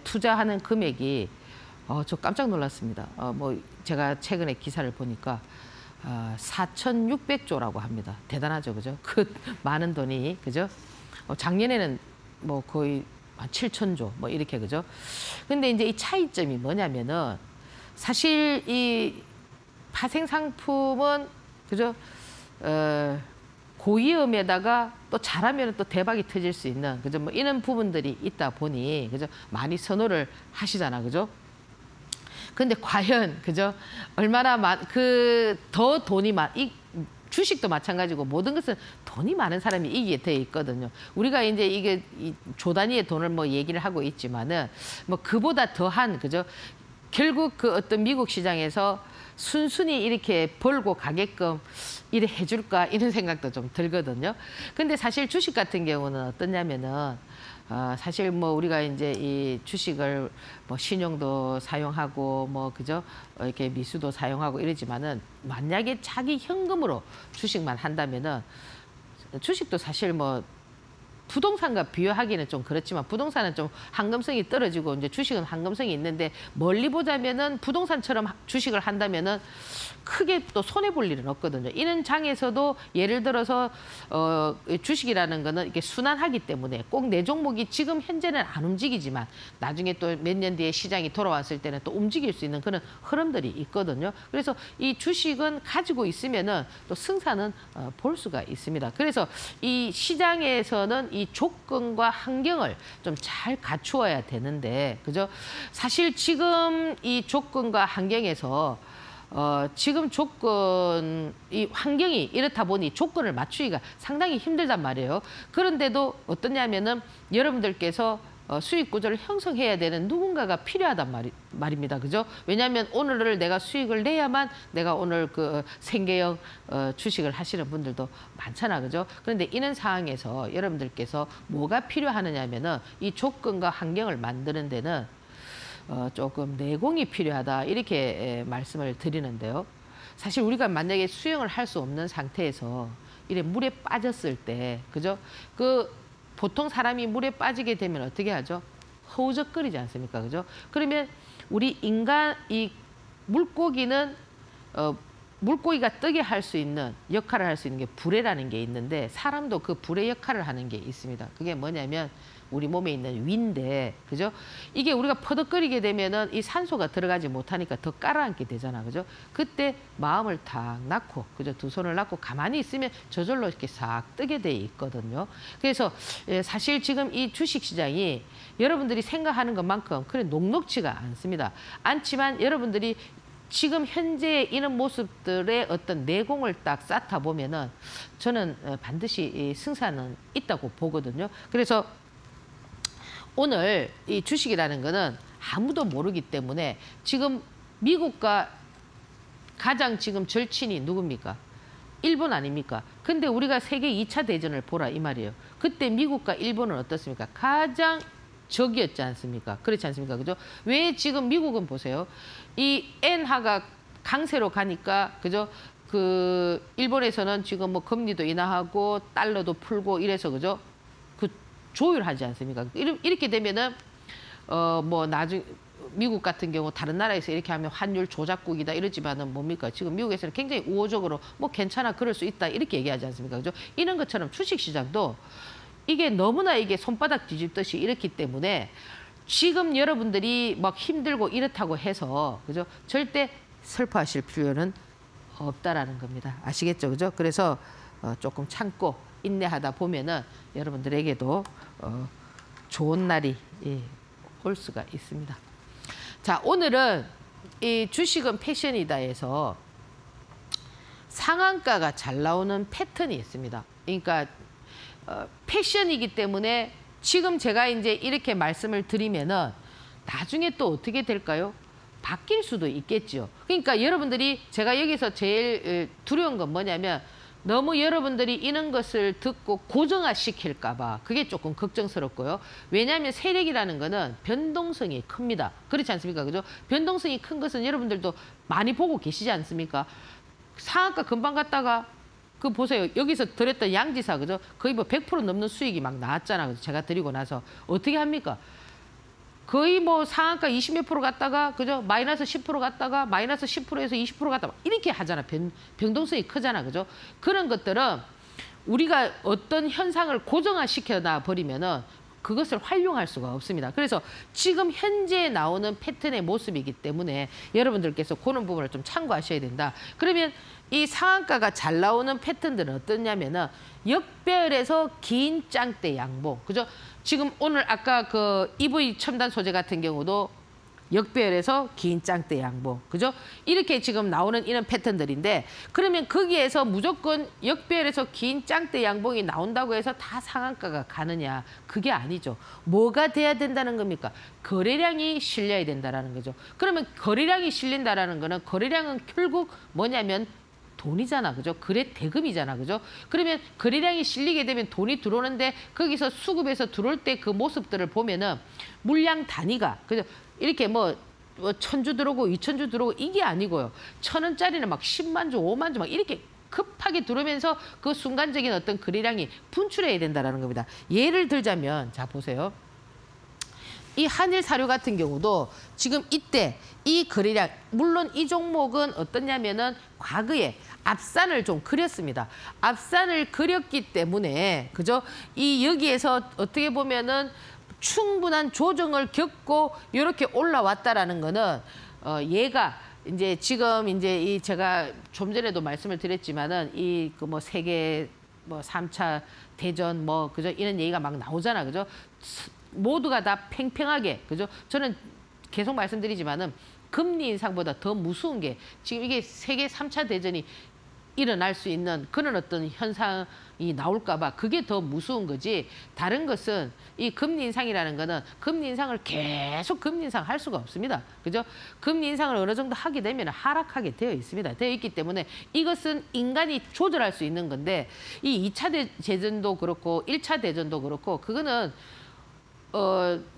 투자하는 금액이 저 깜짝 놀랐습니다. 뭐 제가 최근에 기사를 보니까 4,600조라고 합니다. 대단하죠, 그죠? 그 많은 돈이 그죠? 작년에는 뭐 거의 한 7,000조 뭐 이렇게 그죠? 근데 이제 이 차이점이 뭐냐면은 사실 이 파생 상품은 그죠? 고위험에다가 또 잘하면 또 대박이 터질 수 있는 그죠? 뭐 이런 부분들이 있다 보니 그죠? 많이 선호를 하시잖아, 그죠? 근데 과연 그죠? 얼마나 더 돈이 이 주식도 마찬가지고 모든 것은 돈이 많은 사람이 이기게 돼 있거든요. 우리가 이제 이게 조 단위의 돈을 뭐 얘기를 하고 있지만은 뭐 그보다 더한 그죠? 결국 그 어떤 미국 시장에서 순순히 이렇게 벌고 가게끔 이래 해줄까 이런 생각도 좀 들거든요. 근데 사실 주식 같은 경우는 어떠냐면은 사실 뭐 우리가 이제 이 주식을 뭐 신용도 사용하고 뭐 그죠 이렇게 미수도 사용하고 이러지만은 만약에 자기 현금으로 주식만 한다면은 주식도 사실 뭐 부동산과 비교하기는 좀 그렇지만 부동산은 좀 황금성이 떨어지고 이제 주식은 황금성이 있는데 멀리 보자면은 부동산처럼 주식을 한다면은 크게 또 손해 볼 일은 없거든요. 이런 장에서도 예를 들어서 주식이라는 거는 이렇게 순환하기 때문에 꼭 내 종목이 지금 현재는 안 움직이지만 나중에 또 몇 년 뒤에 시장이 돌아왔을 때는 또 움직일 수 있는 그런 흐름들이 있거든요. 그래서 이 주식은 가지고 있으면은 또 승산은 볼 수가 있습니다. 그래서 이 시장에서는 이 조건과 환경을 좀 잘 갖추어야 되는데 그죠? 사실 지금 이 조건과 환경에서 지금 이 환경이 이렇다 보니 조건을 맞추기가 상당히 힘들단 말이에요. 그런데도 어떠냐면은 여러분들께서 수익 구조를 형성해야 되는 누군가가 필요하단 말입니다. 그죠? 왜냐하면 오늘을 내가 수익을 내야만 내가 오늘 그 생계형 주식을 하시는 분들도 많잖아. 그죠? 그런데 이런 상황에서 여러분들께서 뭐가 필요하느냐면은 이 조건과 환경을 만드는 데는 조금 내공이 필요하다. 이렇게 말씀을 드리는데요. 사실 우리가 만약에 수영을 할 수 없는 상태에서 이래 물에 빠졌을 때, 그죠? 보통 사람이 물에 빠지게 되면 어떻게 하죠? 허우적거리지 않습니까? 그죠? 그러면 우리 이 물고기는, 물고기가 뜨게 할 수 있는 역할을 할 수 있는 게 불에라는 게 있는데 사람도 그 불의 역할을 하는 게 있습니다. 그게 뭐냐면 우리 몸에 있는 위인데, 그죠? 이게 우리가 퍼덕거리게 되면은 이 산소가 들어가지 못하니까 더 깔아앉게 되잖아, 그죠? 그때 마음을 탁 놔고, 그죠? 두 손을 놔고 가만히 있으면 저절로 이렇게 싹 뜨게 돼 있거든요. 그래서 사실 지금 이 주식시장이 여러분들이 생각하는 것만큼 그래 녹록지가 않습니다. 않지만 여러분들이 지금 현재 이런 모습들의 어떤 내공을 딱 쌓다 보면은 저는 반드시 승산은 있다고 보거든요. 그래서 오늘 이 주식이라는 거는 아무도 모르기 때문에 지금 미국과 가장 지금 절친이 누굽니까? 일본 아닙니까? 근데 우리가 세계 2차 대전을 보라 이 말이에요. 그때 미국과 일본은 어떻습니까? 가장 적이었지 않습니까? 그렇지 않습니까? 그죠? 왜 지금 미국은 보세요. 이 엔화가 강세로 가니까, 그죠? 일본에서는 지금 뭐 금리도 인하하고 달러도 풀고 이래서, 그죠? 조율하지 않습니까? 이렇게 되면은 뭐 나중에 미국 같은 경우 다른 나라에서 이렇게 하면 환율 조작국이다 이러지만은 뭡니까? 지금 미국에서는 굉장히 우호적으로 뭐 괜찮아 그럴 수 있다 이렇게 얘기하지 않습니까? 그죠? 이런 것처럼 주식시장도 이게 너무나 이게 손바닥 뒤집듯이 이렇기 때문에 지금 여러분들이 막 힘들고 이렇다고 해서, 그죠? 절대 슬퍼하실 필요는 없다라는 겁니다. 아시겠죠? 그죠? 그래서 조금 참고 인내하다 보면은 여러분들에게도 좋은 날이 올 수가 있습니다. 자, 오늘은 이 주식은 패션이다에서 상한가가 잘 나오는 패턴이 있습니다. 그러니까 패션이기 때문에 지금 제가 이제 이렇게 말씀을 드리면은 나중에 또 어떻게 될까요? 바뀔 수도 있겠죠. 그러니까 여러분들이 제가 여기서 제일 두려운 건 뭐냐면 너무 여러분들이 이런 것을 듣고 고정화시킬까 봐 그게 조금 걱정스럽고요. 왜냐하면 세력이라는 거는 변동성이 큽니다. 그렇지 않습니까? 그죠? 변동성이 큰 것은 여러분들도 많이 보고 계시지 않습니까? 상한가 금방 갔다가 보세요. 여기서 드렸던 양지사, 그죠? 거의 뭐 100% 넘는 수익이 막 나왔잖아. 그죠? 제가 드리고 나서 어떻게 합니까? 거의 뭐 상한가 20몇 프로 갔다가, 그죠? 마이너스 10% 갔다가 마이너스 10%에서 20% 갔다가 이렇게 하잖아. 변동성이 크잖아. 그죠? 그런 것들은 우리가 어떤 현상을 고정화시켜 놔 버리면은 그것을 활용할 수가 없습니다. 그래서 지금 현재 나오는 패턴의 모습이기 때문에 여러분들께서 그런 부분을 좀 참고하셔야 된다. 그러면 이 상한가가 잘 나오는 패턴들은 어떠냐면은 역배열에서 긴 짱대 양봉. 그죠? 지금 오늘 아까 EV 첨단 소재 같은 경우도 역배열에서 긴 짱대 양봉. 그죠? 이렇게 지금 나오는 이런 패턴들인데 그러면 거기에서 무조건 역배열에서 긴 짱대 양봉이 나온다고 해서 다 상한가가 가느냐? 그게 아니죠. 뭐가 돼야 된다는 겁니까? 거래량이 실려야 된다는 거죠. 그러면 거래량이 실린다는 거는 거래량은 결국 뭐냐면 돈이잖아. 그죠? 거래 대금이잖아. 그죠? 그러면 거래량이 실리게 되면 돈이 들어오는데 거기서 수급에서 들어올 때 그 모습들을 보면은 물량 단위가, 그죠? 이렇게 뭐 1,000주 들어오고 2,000주 들어오고 이게 아니고요. 1,000원짜리는 막 10만 주, 5만 주 막 이렇게 급하게 들어오면서 그 순간적인 어떤 거래량이 분출해야 된다는 겁니다. 예를 들자면, 자, 보세요. 이 한일사료 같은 경우도 지금 이때 이 거래량, 물론 이 종목은 어떠냐면은 과거에 앞산을 좀 그렸습니다. 앞산을 그렸기 때문에, 그죠? 여기에서 어떻게 보면은 충분한 조정을 겪고 이렇게 올라왔다라는 거는 얘가 이제 지금 이제 제가 좀 전에도 말씀을 드렸지만은 뭐 세계 뭐 3차 대전 뭐 그죠? 이런 얘기가 막 나오잖아. 그죠? 모두가 다 팽팽하게, 그죠? 저는 계속 말씀드리지만은 금리 인상보다 더 무서운 게 지금 이게 세계 3차 대전이 일어날 수 있는 그런 어떤 현상이 나올까 봐 그게 더 무서운 거지. 다른 것은 이 금리 인상이라는 거는 금리 인상을 계속 금리 인상 할 수가 없습니다. 그죠? 금리 인상을 어느 정도 하게 되면 하락하게 되어 있습니다. 되어 있기 때문에 이것은 인간이 조절할 수 있는 건데 이 2차 대전도 그렇고 1차 대전도 그렇고 그거는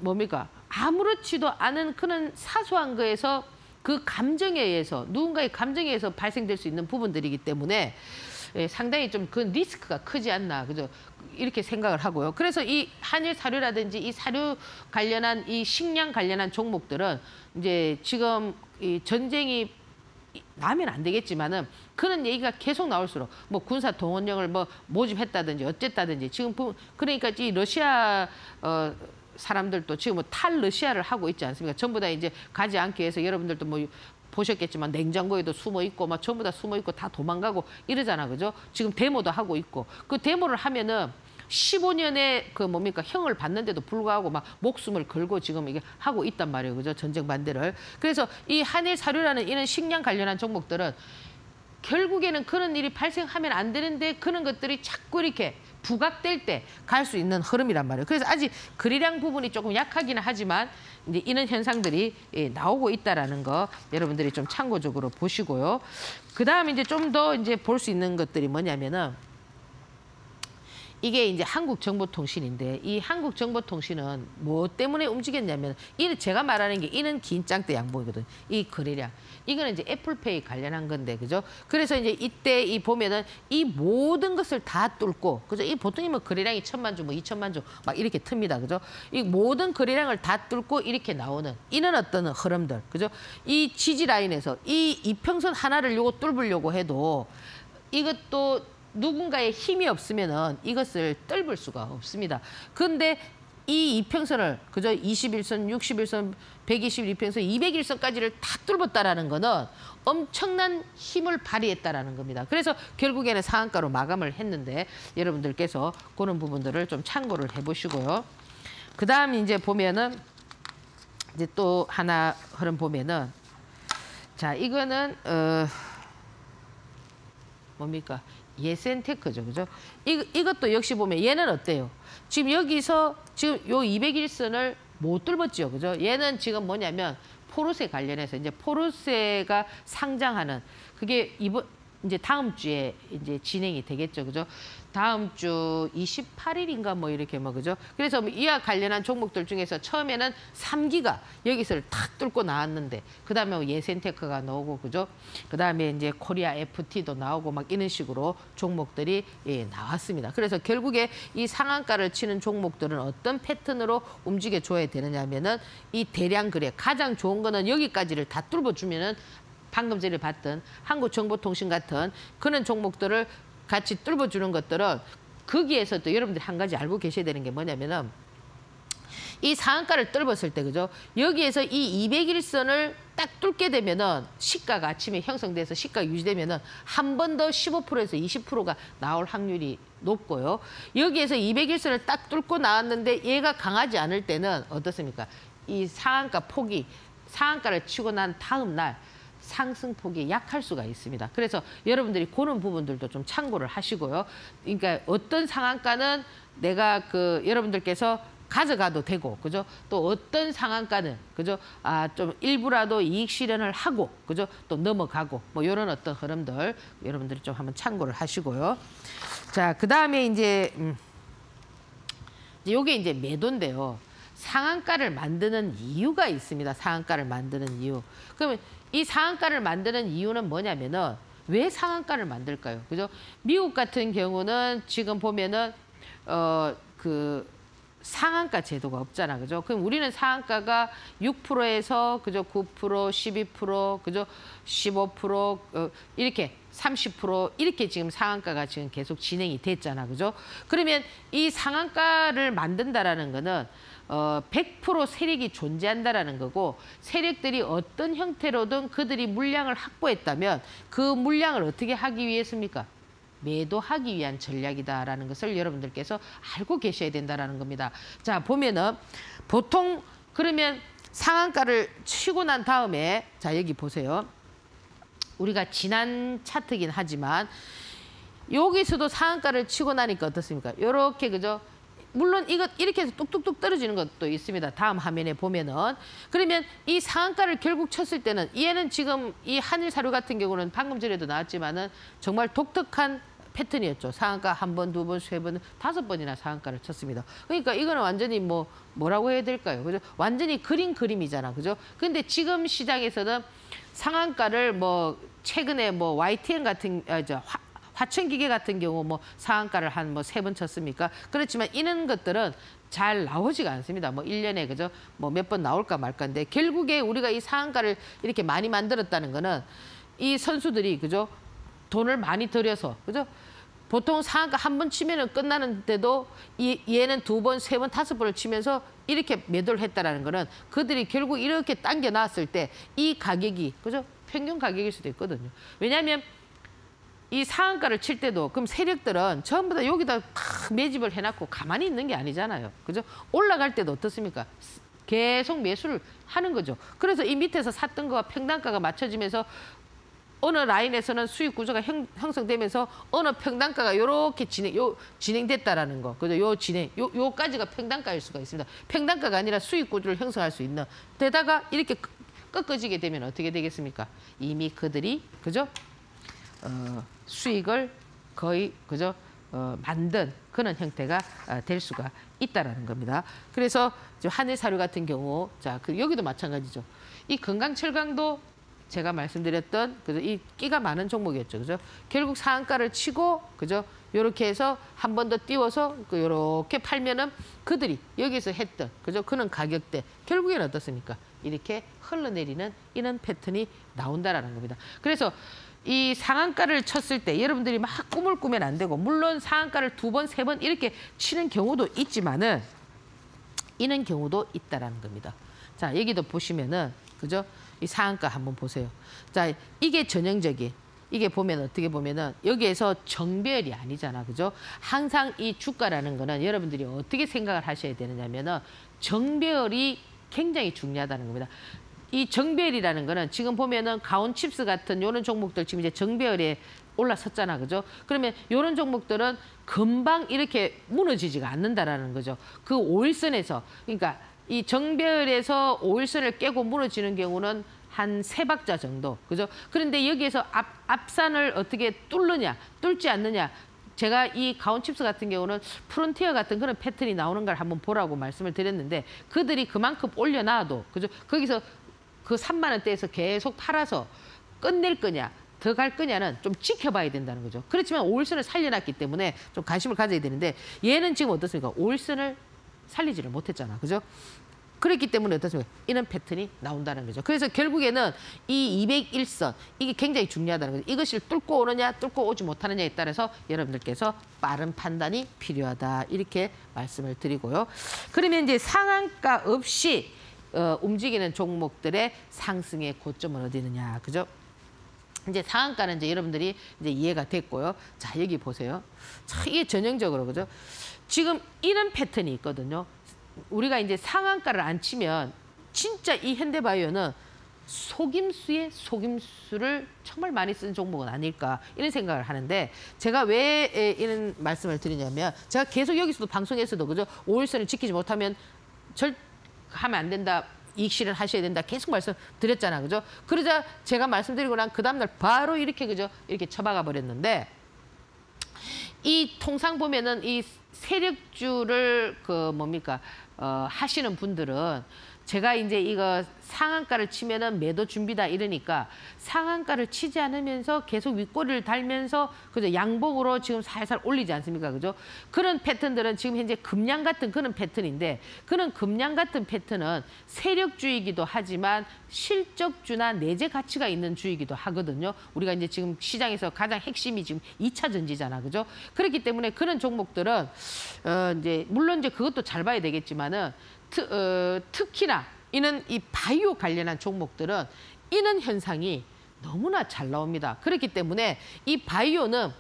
뭡니까? 아무렇지도 않은 그런 사소한 거에서 그 감정에 의해서 누군가의 감정에 의해서 발생될 수 있는 부분들이기 때문에 상당히 좀 그 리스크가 크지 않나 그죠 이렇게 생각을 하고요. 그래서 이 한일 사료라든지 이 사료 관련한 이 식량 관련한 종목들은 이제 지금 이 전쟁이 나면 안 되겠지만은 그런 얘기가 계속 나올수록 뭐 군사 동원령을 뭐 모집했다든지 어쨌다든지 지금 그러니까 이 러시아 사람들도 지금 뭐 탈러시아를 하고 있지 않습니까? 전부 다 이제 가지 않기 위해서 여러분들도 뭐 보셨겠지만 냉장고에도 숨어 있고 막 전부 다 숨어 있고 다 도망가고 이러잖아, 그죠? 지금 데모도 하고 있고 그 데모를 하면은 15년의 그 뭡니까 형을 받는데도 불구하고 막 목숨을 걸고 지금 이게 하고 있단 말이에요, 그죠? 전쟁 반대를. 그래서 이 한일 사료라는 이런 식량 관련한 종목들은 결국에는 그런 일이 발생하면 안 되는데 그런 것들이 자꾸 이렇게 부각될 때 갈 수 있는 흐름이란 말이에요. 그래서 아직 거래량 부분이 조금 약하기는 하지만 이제 이런 현상들이 나오고 있다라는 거 여러분들이 좀 참고적으로 보시고요. 그다음 이제 좀 더 이제 볼 수 있는 것들이 뭐냐면은 이게 이제 한국정보통신인데 이 한국정보통신은 뭐 때문에 움직였냐면 이 제가 말하는 게 이는 긴 짱대 양봉이거든. 이 거래량. 이거는 이제 애플페이 관련한 건데 그죠? 그래서 이제 이때 이 보면은 이 모든 것을 다 뚫고 그죠? 이 보통이면 거래량이 1,000만 주 뭐 2,000만 주 막 이렇게 틉니다. 그죠? 이 모든 거래량을 다 뚫고 이렇게 나오는 이런 어떤 흐름들. 그죠? 이 지지 라인에서 이 이평선 하나를 요거 뚫으려고 해도 이것도 누군가의 힘이 없으면은 이것을 뚫을 수가 없습니다. 그런데 이 이평선을 그저 21선, 61선, 121평선, 201선까지를 다 뚫었다라는 거는 엄청난 힘을 발휘했다라는 겁니다. 그래서 결국에는 상한가로 마감을 했는데 여러분들께서 그런 부분들을 좀 참고를 해보시고요. 그다음 이제 보면은 이제 또 하나 흐름 보면은 자 이거는 뭡니까? 예센테크죠, 그죠? 이것도 역시 보면 얘는 어때요? 지금 여기서 지금 요 201선을 못 뚫었죠, 그죠? 얘는 지금 뭐냐면 포르쉐 관련해서 이제 포르쉐가 상장하는 그게 이제 다음 주에 이제 진행이 되겠죠, 그죠? 다음 주 28일인가 뭐 이렇게 뭐 그죠? 그래서 이와 관련한 종목들 중에서 처음에는 3기가 여기서 탁 뚫고 나왔는데 그다음에 예센테크가 나오고 그죠? 그다음에 이제 코리아 FT도 나오고 막 이런 식으로 종목들이 나왔습니다. 그래서 결국에 이 상한가를 치는 종목들은 어떤 패턴으로 움직여 줘야 되느냐면은 이 대량 거래 가장 좋은 거는 여기까지를 다 뚫어 주면은 방금 전에 봤던 한국정보통신 같은 그런 종목들을 같이 뚫어주는 것들은 거기에서 또 여러분들이 한 가지 알고 계셔야 되는 게 뭐냐면은 이 상한가를 뚫었을 때 그죠? 여기에서 이 201선을 딱 뚫게 되면은 시가가 아침에 형성돼서 시가가 유지되면은 한 번 더 15%에서 20%가 나올 확률이 높고요. 여기에서 201선을 딱 뚫고 나왔는데 얘가 강하지 않을 때는 어떻습니까? 이 상한가 폭이 상한가를 치고 난 다음 날 상승폭이 약할 수가 있습니다. 그래서 여러분들이 그런 부분들도 좀 참고를 하시고요. 그러니까 어떤 상한가는 내가 여러분들께서 가져가도 되고, 그죠? 또 어떤 상한가는, 그죠? 좀 일부라도 이익 실현을 하고, 그죠? 또 넘어가고, 뭐 이런 어떤 흐름들 여러분들이 좀 한번 참고를 하시고요. 자, 그 다음에 이제 요게 이제 매도인데요. 상한가를 만드는 이유가 있습니다. 상한가를 만드는 이유. 그러면 이 상한가를 만드는 이유는 뭐냐면은 왜 상한가를 만들까요? 그죠? 미국 같은 경우는 지금 보면은 상한가 제도가 없잖아. 그죠? 그럼 우리는 상한가가 6%에서 그죠? 9%, 12%, 그죠? 15%, 이렇게 30% 이렇게 지금 상한가가 지금 계속 진행이 됐잖아. 그죠? 그러면 이 상한가를 만든다라는 거는 100% 세력이 존재한다라는 거고 세력들이 어떤 형태로든 그들이 물량을 확보했다면 그 물량을 어떻게 하기 위해서입니까? 매도하기 위한 전략이다라는 것을 여러분들께서 알고 계셔야 된다라는 겁니다. 자, 보면은 보통 그러면 상한가를 치고 난 다음에 자, 여기 보세요. 우리가 지난 차트긴 하지만 여기서도 상한가를 치고 나니까 어떻습니까? 요렇게 그죠? 물론 이것 이렇게 해서 뚝뚝뚝 떨어지는 것도 있습니다. 다음 화면에 보면은. 그러면 이 상한가를 결국 쳤을 때는 얘는 지금 이 한일사료 같은 경우는 방금 전에도 나왔지만은 정말 독특한 패턴이었죠. 상한가 한 번, 두 번, 세 번, 다섯 번이나 상한가를 쳤습니다. 그러니까 이거는 완전히 뭐라고 해야 될까요? 그죠? 완전히 그림이잖아. 그죠? 근데 지금 시장에서는 상한가를 최근에 YTN 같은 화천기계 같은 경우 상한가를 한 세 번 쳤습니까? 그렇지만 이런 것들은 잘 나오지가 않습니다. 1년에 그죠? 몇 번 나올까 말까인데 결국에 우리가 이 상한가를 이렇게 많이 만들었다는 거는 이 선수들이 그죠? 돈을 많이 들여서 그죠? 보통 상한가 한 번 치면은 끝나는데도 얘는 두 번, 세 번, 다섯 번을 치면서 이렇게 매도를 했다라는 거는 그들이 결국 이렇게 당겨 놨을 때 이 가격이 그죠? 평균 가격일 수도 있거든요. 왜냐하면 이 상한가를 칠 때도 그럼 세력들은 전부 다 여기다 탁 매집을 해놨고 가만히 있는 게 아니잖아요. 그죠? 올라갈 때도 어떻습니까? 계속 매수를 하는 거죠. 그래서 이 밑에서 샀던 거와 평단가가 맞춰지면서 어느 라인에서는 수익 구조가 형성되면서 어느 평단가가 이렇게 진행됐다라는 거. 그죠? 요까지가 평단가일 수가 있습니다. 평단가가 아니라 수익 구조를 형성할 수 있는 데다가 이렇게 꺾어지게 되면 어떻게 되겠습니까? 이미 그들이 그죠? 수익을 거의 그죠? 만든 그런 형태가 될 수가 있다라는 겁니다. 그래서 한일사료 같은 경우 여기도 마찬가지죠. 이 건강철강도 제가 말씀드렸던 그죠? 이 끼가 많은 종목이었죠. 그죠? 결국 상한가를 치고 그죠? 요렇게 해서 한 번 더 띄워서 요렇게 팔면은 그들이 여기서 했던 그죠? 그런 가격대 결국에는 어떻습니까? 이렇게 흘러내리는 이런 패턴이 나온다라는 겁니다. 그래서 이 상한가를 쳤을 때 여러분들이 막 꿈을 꾸면 안 되고 물론 상한가를 두 번, 세 번 이렇게 치는 경우도 있지만은 이런 경우도 있다라는 겁니다. 자, 여기도 보시면은 그죠? 이 상한가 한번 보세요. 자, 이게 전형적인 이게 보면 어떻게 보면은 여기에서 정배열이 아니잖아. 그죠? 항상 이 주가라는 거는 여러분들이 어떻게 생각을 하셔야 되느냐면은 정배열이 굉장히 중요하다는 겁니다. 이 정배열이라는 거는 지금 보면은 가온칩스 같은 이런 종목들 지금 이제 정배열에 올라섰잖아. 그죠? 그러면 이런 종목들은 금방 이렇게 무너지지가 않는다라는 거죠. 그 5일선에서 그러니까 이 정배열에서 5일선을 깨고 무너지는 경우는 한 3박자 정도. 그죠? 그런데 여기에서 앞산을 어떻게 뚫지 않느냐. 제가 이 가온칩스 같은 경우는 프론티어 같은 그런 패턴이 나오는 걸 한번 보라고 말씀을 드렸는데 그들이 그만큼 올려놔도 그죠? 거기서 그 3만 원대에서 계속 팔아서 끝낼 거냐 더 갈 거냐는 좀 지켜봐야 된다는 거죠. 그렇지만 5일선을 살려놨기 때문에 좀 관심을 가져야 되는데 얘는 지금 어떻습니까? 5일선을 살리지를 못했잖아. 그죠? 그렇기 때문에 어떻습니까? 이런 패턴이 나온다는 거죠. 그래서 결국에는 이 201선 이게 굉장히 중요하다는 거죠. 이것을 뚫고 오느냐 뚫고 오지 못하느냐에 따라서 여러분들께서 빠른 판단이 필요하다. 이렇게 말씀을 드리고요. 그러면 이제 상한가 없이 움직이는 종목들의 상승의 고점은 어디느냐. 그죠? 이제 상한가는 이제 여러분들이 이제 이해가 됐고요. 자, 여기 보세요. 자, 이게 전형적으로 그죠? 지금 이런 패턴이 있거든요. 우리가 이제 상한가를 안 치면 진짜 이 현대바이오는 속임수에 속임수를 정말 많이 쓴 종목은 아닐까 이런 생각을 하는데 제가 왜 이런 말씀을 드리냐면 제가 계속 여기서도 방송에서도 그죠? 5일선을 지키지 못하면 하면 안 된다. 이익 실현하셔야 된다. 계속 말씀드렸잖아. 그죠? 그러자 제가 말씀드리고 난 그 다음날 바로 이렇게 그죠? 이렇게 쳐박아 버렸는데 이 통상 보면은 이 세력주를 하시는 분들은 제가 이제 이거 상한가를 치면은 매도 준비다 이러니까 상한가를 치지 않으면서 계속 윗꼬리를 달면서 그죠? 양봉으로 지금 살살 올리지 않습니까? 그죠? 그런 패턴들은 지금 현재 금량 같은 그런 패턴인데 그런 금량 같은 패턴은 세력주이기도 하지만 실적주나 내재 가치가 있는 주이기도 하거든요. 우리가 이제 지금 시장에서 가장 핵심이 지금 2차 전지잖아. 그죠? 그렇기 때문에 그런 종목들은 이제 물론 이제 그것도 잘 봐야 되겠지만은 특히나 이는 이 바이오 관련한 종목들은 이런 현상이 너무나 잘 나옵니다. 그렇기 때문에 이 바이오는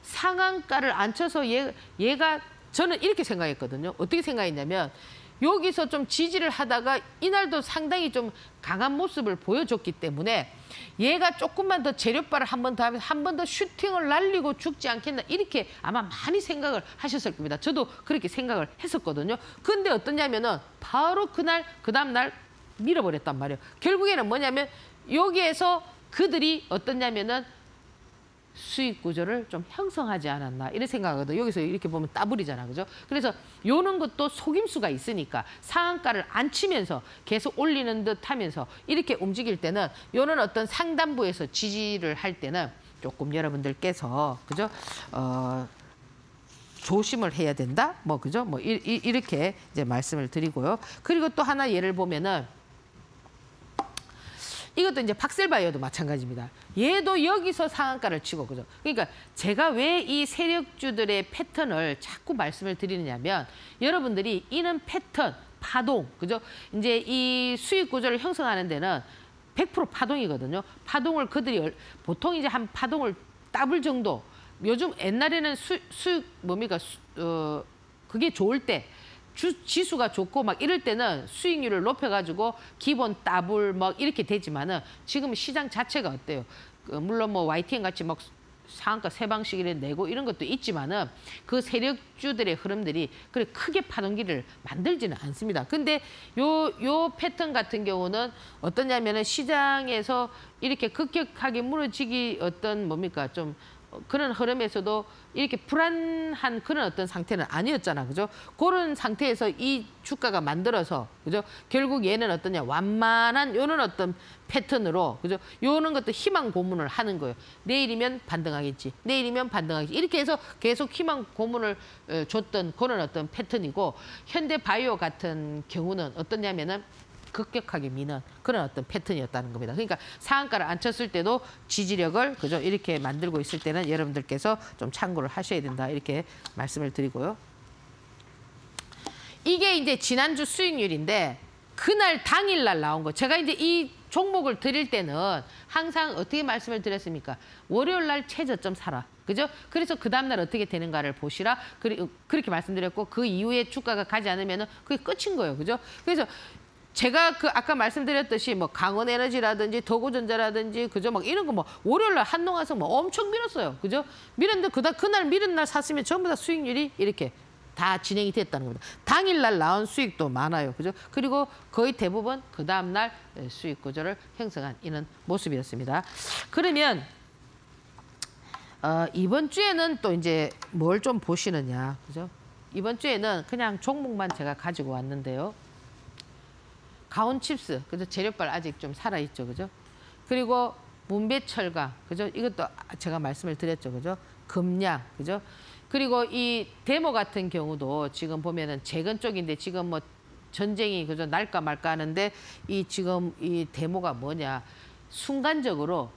상한가를 안 쳐서 얘가 저는 이렇게 생각했거든요. 어떻게 생각했냐면 여기서 좀 지지를 하다가 이날도 상당히 좀 강한 모습을 보여줬기 때문에 얘가 조금만 더 재료발을 한 번 더 하면서 한 번 더 슈팅을 날리고 죽지 않겠나 이렇게 아마 많이 생각을 하셨을 겁니다. 저도 그렇게 생각을 했었거든요. 근데 어떠냐면은 바로 그날 그 다음 날 밀어버렸단 말이에요. 결국에는 뭐냐면 여기에서 그들이 어떠냐면은 수익 구조를 좀 형성하지 않았나 이런 생각하거든요. 여기서 이렇게 보면 따블이잖아, 그죠? 그래서 요런 것도 속임수가 있으니까 상한가를 안 치면서 계속 올리는 듯 하면서 이렇게 움직일 때는 요런 어떤 상단부에서 지지를 할 때는 조금 여러분들께서 그죠? 조심을 해야 된다, 뭐 그죠? 뭐 이렇게 이제 말씀을 드리고요. 그리고 또 하나 예를 보면은. 이것도 이제 박셀바이어도 마찬가지입니다. 얘도 여기서 상한가를 치고, 그죠? 그러니까 제가 왜 이 세력주들의 패턴을 자꾸 말씀을 드리느냐면 여러분들이 이런 패턴, 파동, 그죠? 이제 이 수익 구조를 형성하는 데는 100% 파동이거든요. 파동을 그들이 보통 이제 한 파동을 더블 정도. 요즘 옛날에는 뭡니까? 그게 좋을 때. 지수가 좋고 막 이럴 때는 수익률을 높여가지고 기본 더블 막 이렇게 되지만은 지금 시장 자체가 어때요? 물론 뭐 YTN 같이 막 상한가 3방씩 내고 이런 것도 있지만은 그 세력주들의 흐름들이 그렇게 크게 파동기를 만들지는 않습니다. 근데 요 패턴 같은 경우는 어떠냐면은 시장에서 이렇게 급격하게 무너지기 어떤 뭡니까 좀 그런 흐름에서도 이렇게 불안한 그런 어떤 상태는 아니었잖아, 그죠? 그런 상태에서 이 주가가 만들어서, 그죠? 결국 얘는 어떠냐, 완만한 요런 어떤 패턴으로, 그죠? 요런 것도 희망 고문을 하는 거예요. 내일이면 반등하겠지, 내일이면 반등하겠지. 이렇게 해서 계속 희망 고문을 줬던 그런 어떤 패턴이고, 현대바이오 같은 경우는 어떠냐면은 급격하게 미는 그런 어떤 패턴이었다는 겁니다. 그러니까 상한가를 안 쳤을 때도 지지력을 그죠 이렇게 만들고 있을 때는 여러분들께서 좀 참고를 하셔야 된다 이렇게 말씀을 드리고요. 이게 이제 지난주 수익률인데 그날 당일날 나온 거. 제가 이제 이 종목을 드릴 때는 항상 어떻게 말씀을 드렸습니까? 월요일 날 최저점 사라. 그죠? 그래서 그 다음날 어떻게 되는가를 보시라. 그렇게 말씀드렸고 그 이후에 주가가 가지 않으면은 그게 끝인 거예요. 그죠? 그래서 제가 아까 말씀드렸듯이 뭐 강원에너지라든지 도구전자라든지 그죠 막 이런 거 뭐 월요일날 한농화성 뭐 엄청 밀었어요. 그죠? 밀었는데 그날 밀은 날 샀으면 전부 다 수익률이 이렇게 다 진행이 됐다는 겁니다. 당일날 나온 수익도 많아요. 그죠? 그리고 거의 대부분 그 다음날 수익 구조를 형성한 이런 모습이었습니다. 그러면 이번 주에는 또 이제 뭘 좀 보시느냐. 그죠? 이번 주에는 그냥 종목만 제가 가지고 왔는데요. 가온칩스, 그죠? 재료발 아직 좀 살아있죠, 그죠? 그리고 문배철강, 그죠? 이것도 제가 말씀을 드렸죠, 그죠? 금량, 그죠? 그리고 이 데모 같은 경우도 지금 보면은 재건 쪽인데 지금 뭐 전쟁이 그죠? 날까 말까 하는데 이 지금 이 데모가 뭐냐? 순간적으로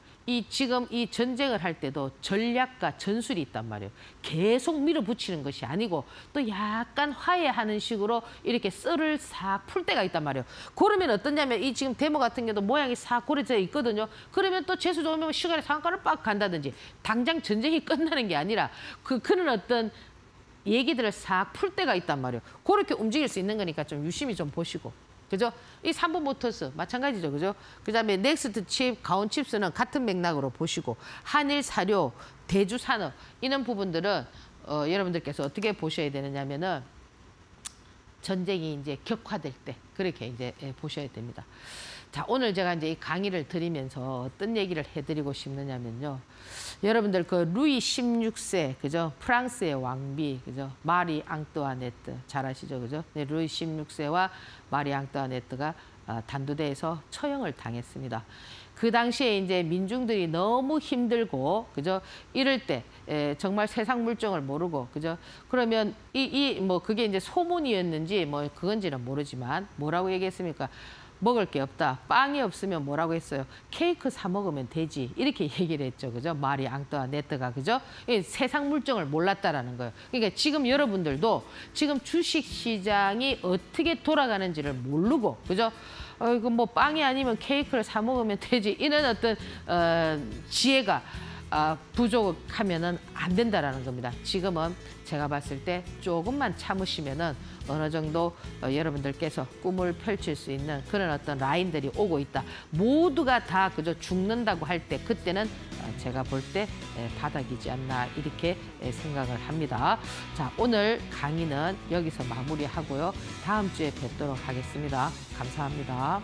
지금 이 전쟁을 할 때도 전략과 전술이 있단 말이에요. 계속 밀어붙이는 것이 아니고 또 약간 화해하는 식으로 이렇게 썰을 싹 풀 때가 있단 말이에요. 그러면 어떠냐면 이 지금 데모 같은 경우도 모양이 싹 고려져 있거든요. 그러면 또 재수 좋으면 시간에 상한가를 빡 간다든지 당장 전쟁이 끝나는 게 아니라 그런 어떤 얘기들을 싹 풀 때가 있단 말이에요. 그렇게 움직일 수 있는 거니까 좀 유심히 좀 보시고. 그죠? 이 삼성모터스 마찬가지죠. 그죠? 그다음에 넥스트칩, 가온칩스는 같은 맥락으로 보시고 한일 사료, 대주산업 이런 부분들은 여러분들께서 어떻게 보셔야 되느냐면은 전쟁이 이제 격화될 때 그렇게 이제 보셔야 됩니다. 자, 오늘 제가 이제 이 강의를 드리면서 어떤 얘기를 해드리고 싶느냐면요. 여러분들 그 루이 16세, 그죠? 프랑스의 왕비, 그죠? 마리 앙뚜아네트 잘 아시죠, 그죠? 네, 루이 16세와 마리 앙뚜아네트가 단두대에서 처형을 당했습니다. 그 당시에 이제 민중들이 너무 힘들고, 그죠? 이럴 때 정말 세상 물정을 모르고, 그죠? 그러면 뭐 그게 이제 소문이었는지 뭐 그건지는 모르지만 뭐라고 얘기했습니까? 먹을 게 없다. 빵이 없으면 뭐라고 했어요? 케이크 사 먹으면 되지. 이렇게 얘기를 했죠. 그죠? 마리 앙뚜아네트가. 그죠? 세상 물정을 몰랐다라는 거예요. 그러니까 지금 여러분들도 지금 주식시장이 어떻게 돌아가는지를 모르고, 그죠? 이거 뭐 빵이 아니면 케이크를 사 먹으면 되지. 이런 어떤 지혜가 부족하면은 안 된다라는 겁니다. 지금은 제가 봤을 때 조금만 참으시면은 어느 정도 여러분들께서 꿈을 펼칠 수 있는 그런 어떤 라인들이 오고 있다. 모두가 다 그저 죽는다고 할 때 그때는 제가 볼 때 바닥이지 않나 이렇게 생각을 합니다. 자, 오늘 강의는 여기서 마무리하고요. 다음 주에 뵙도록 하겠습니다. 감사합니다.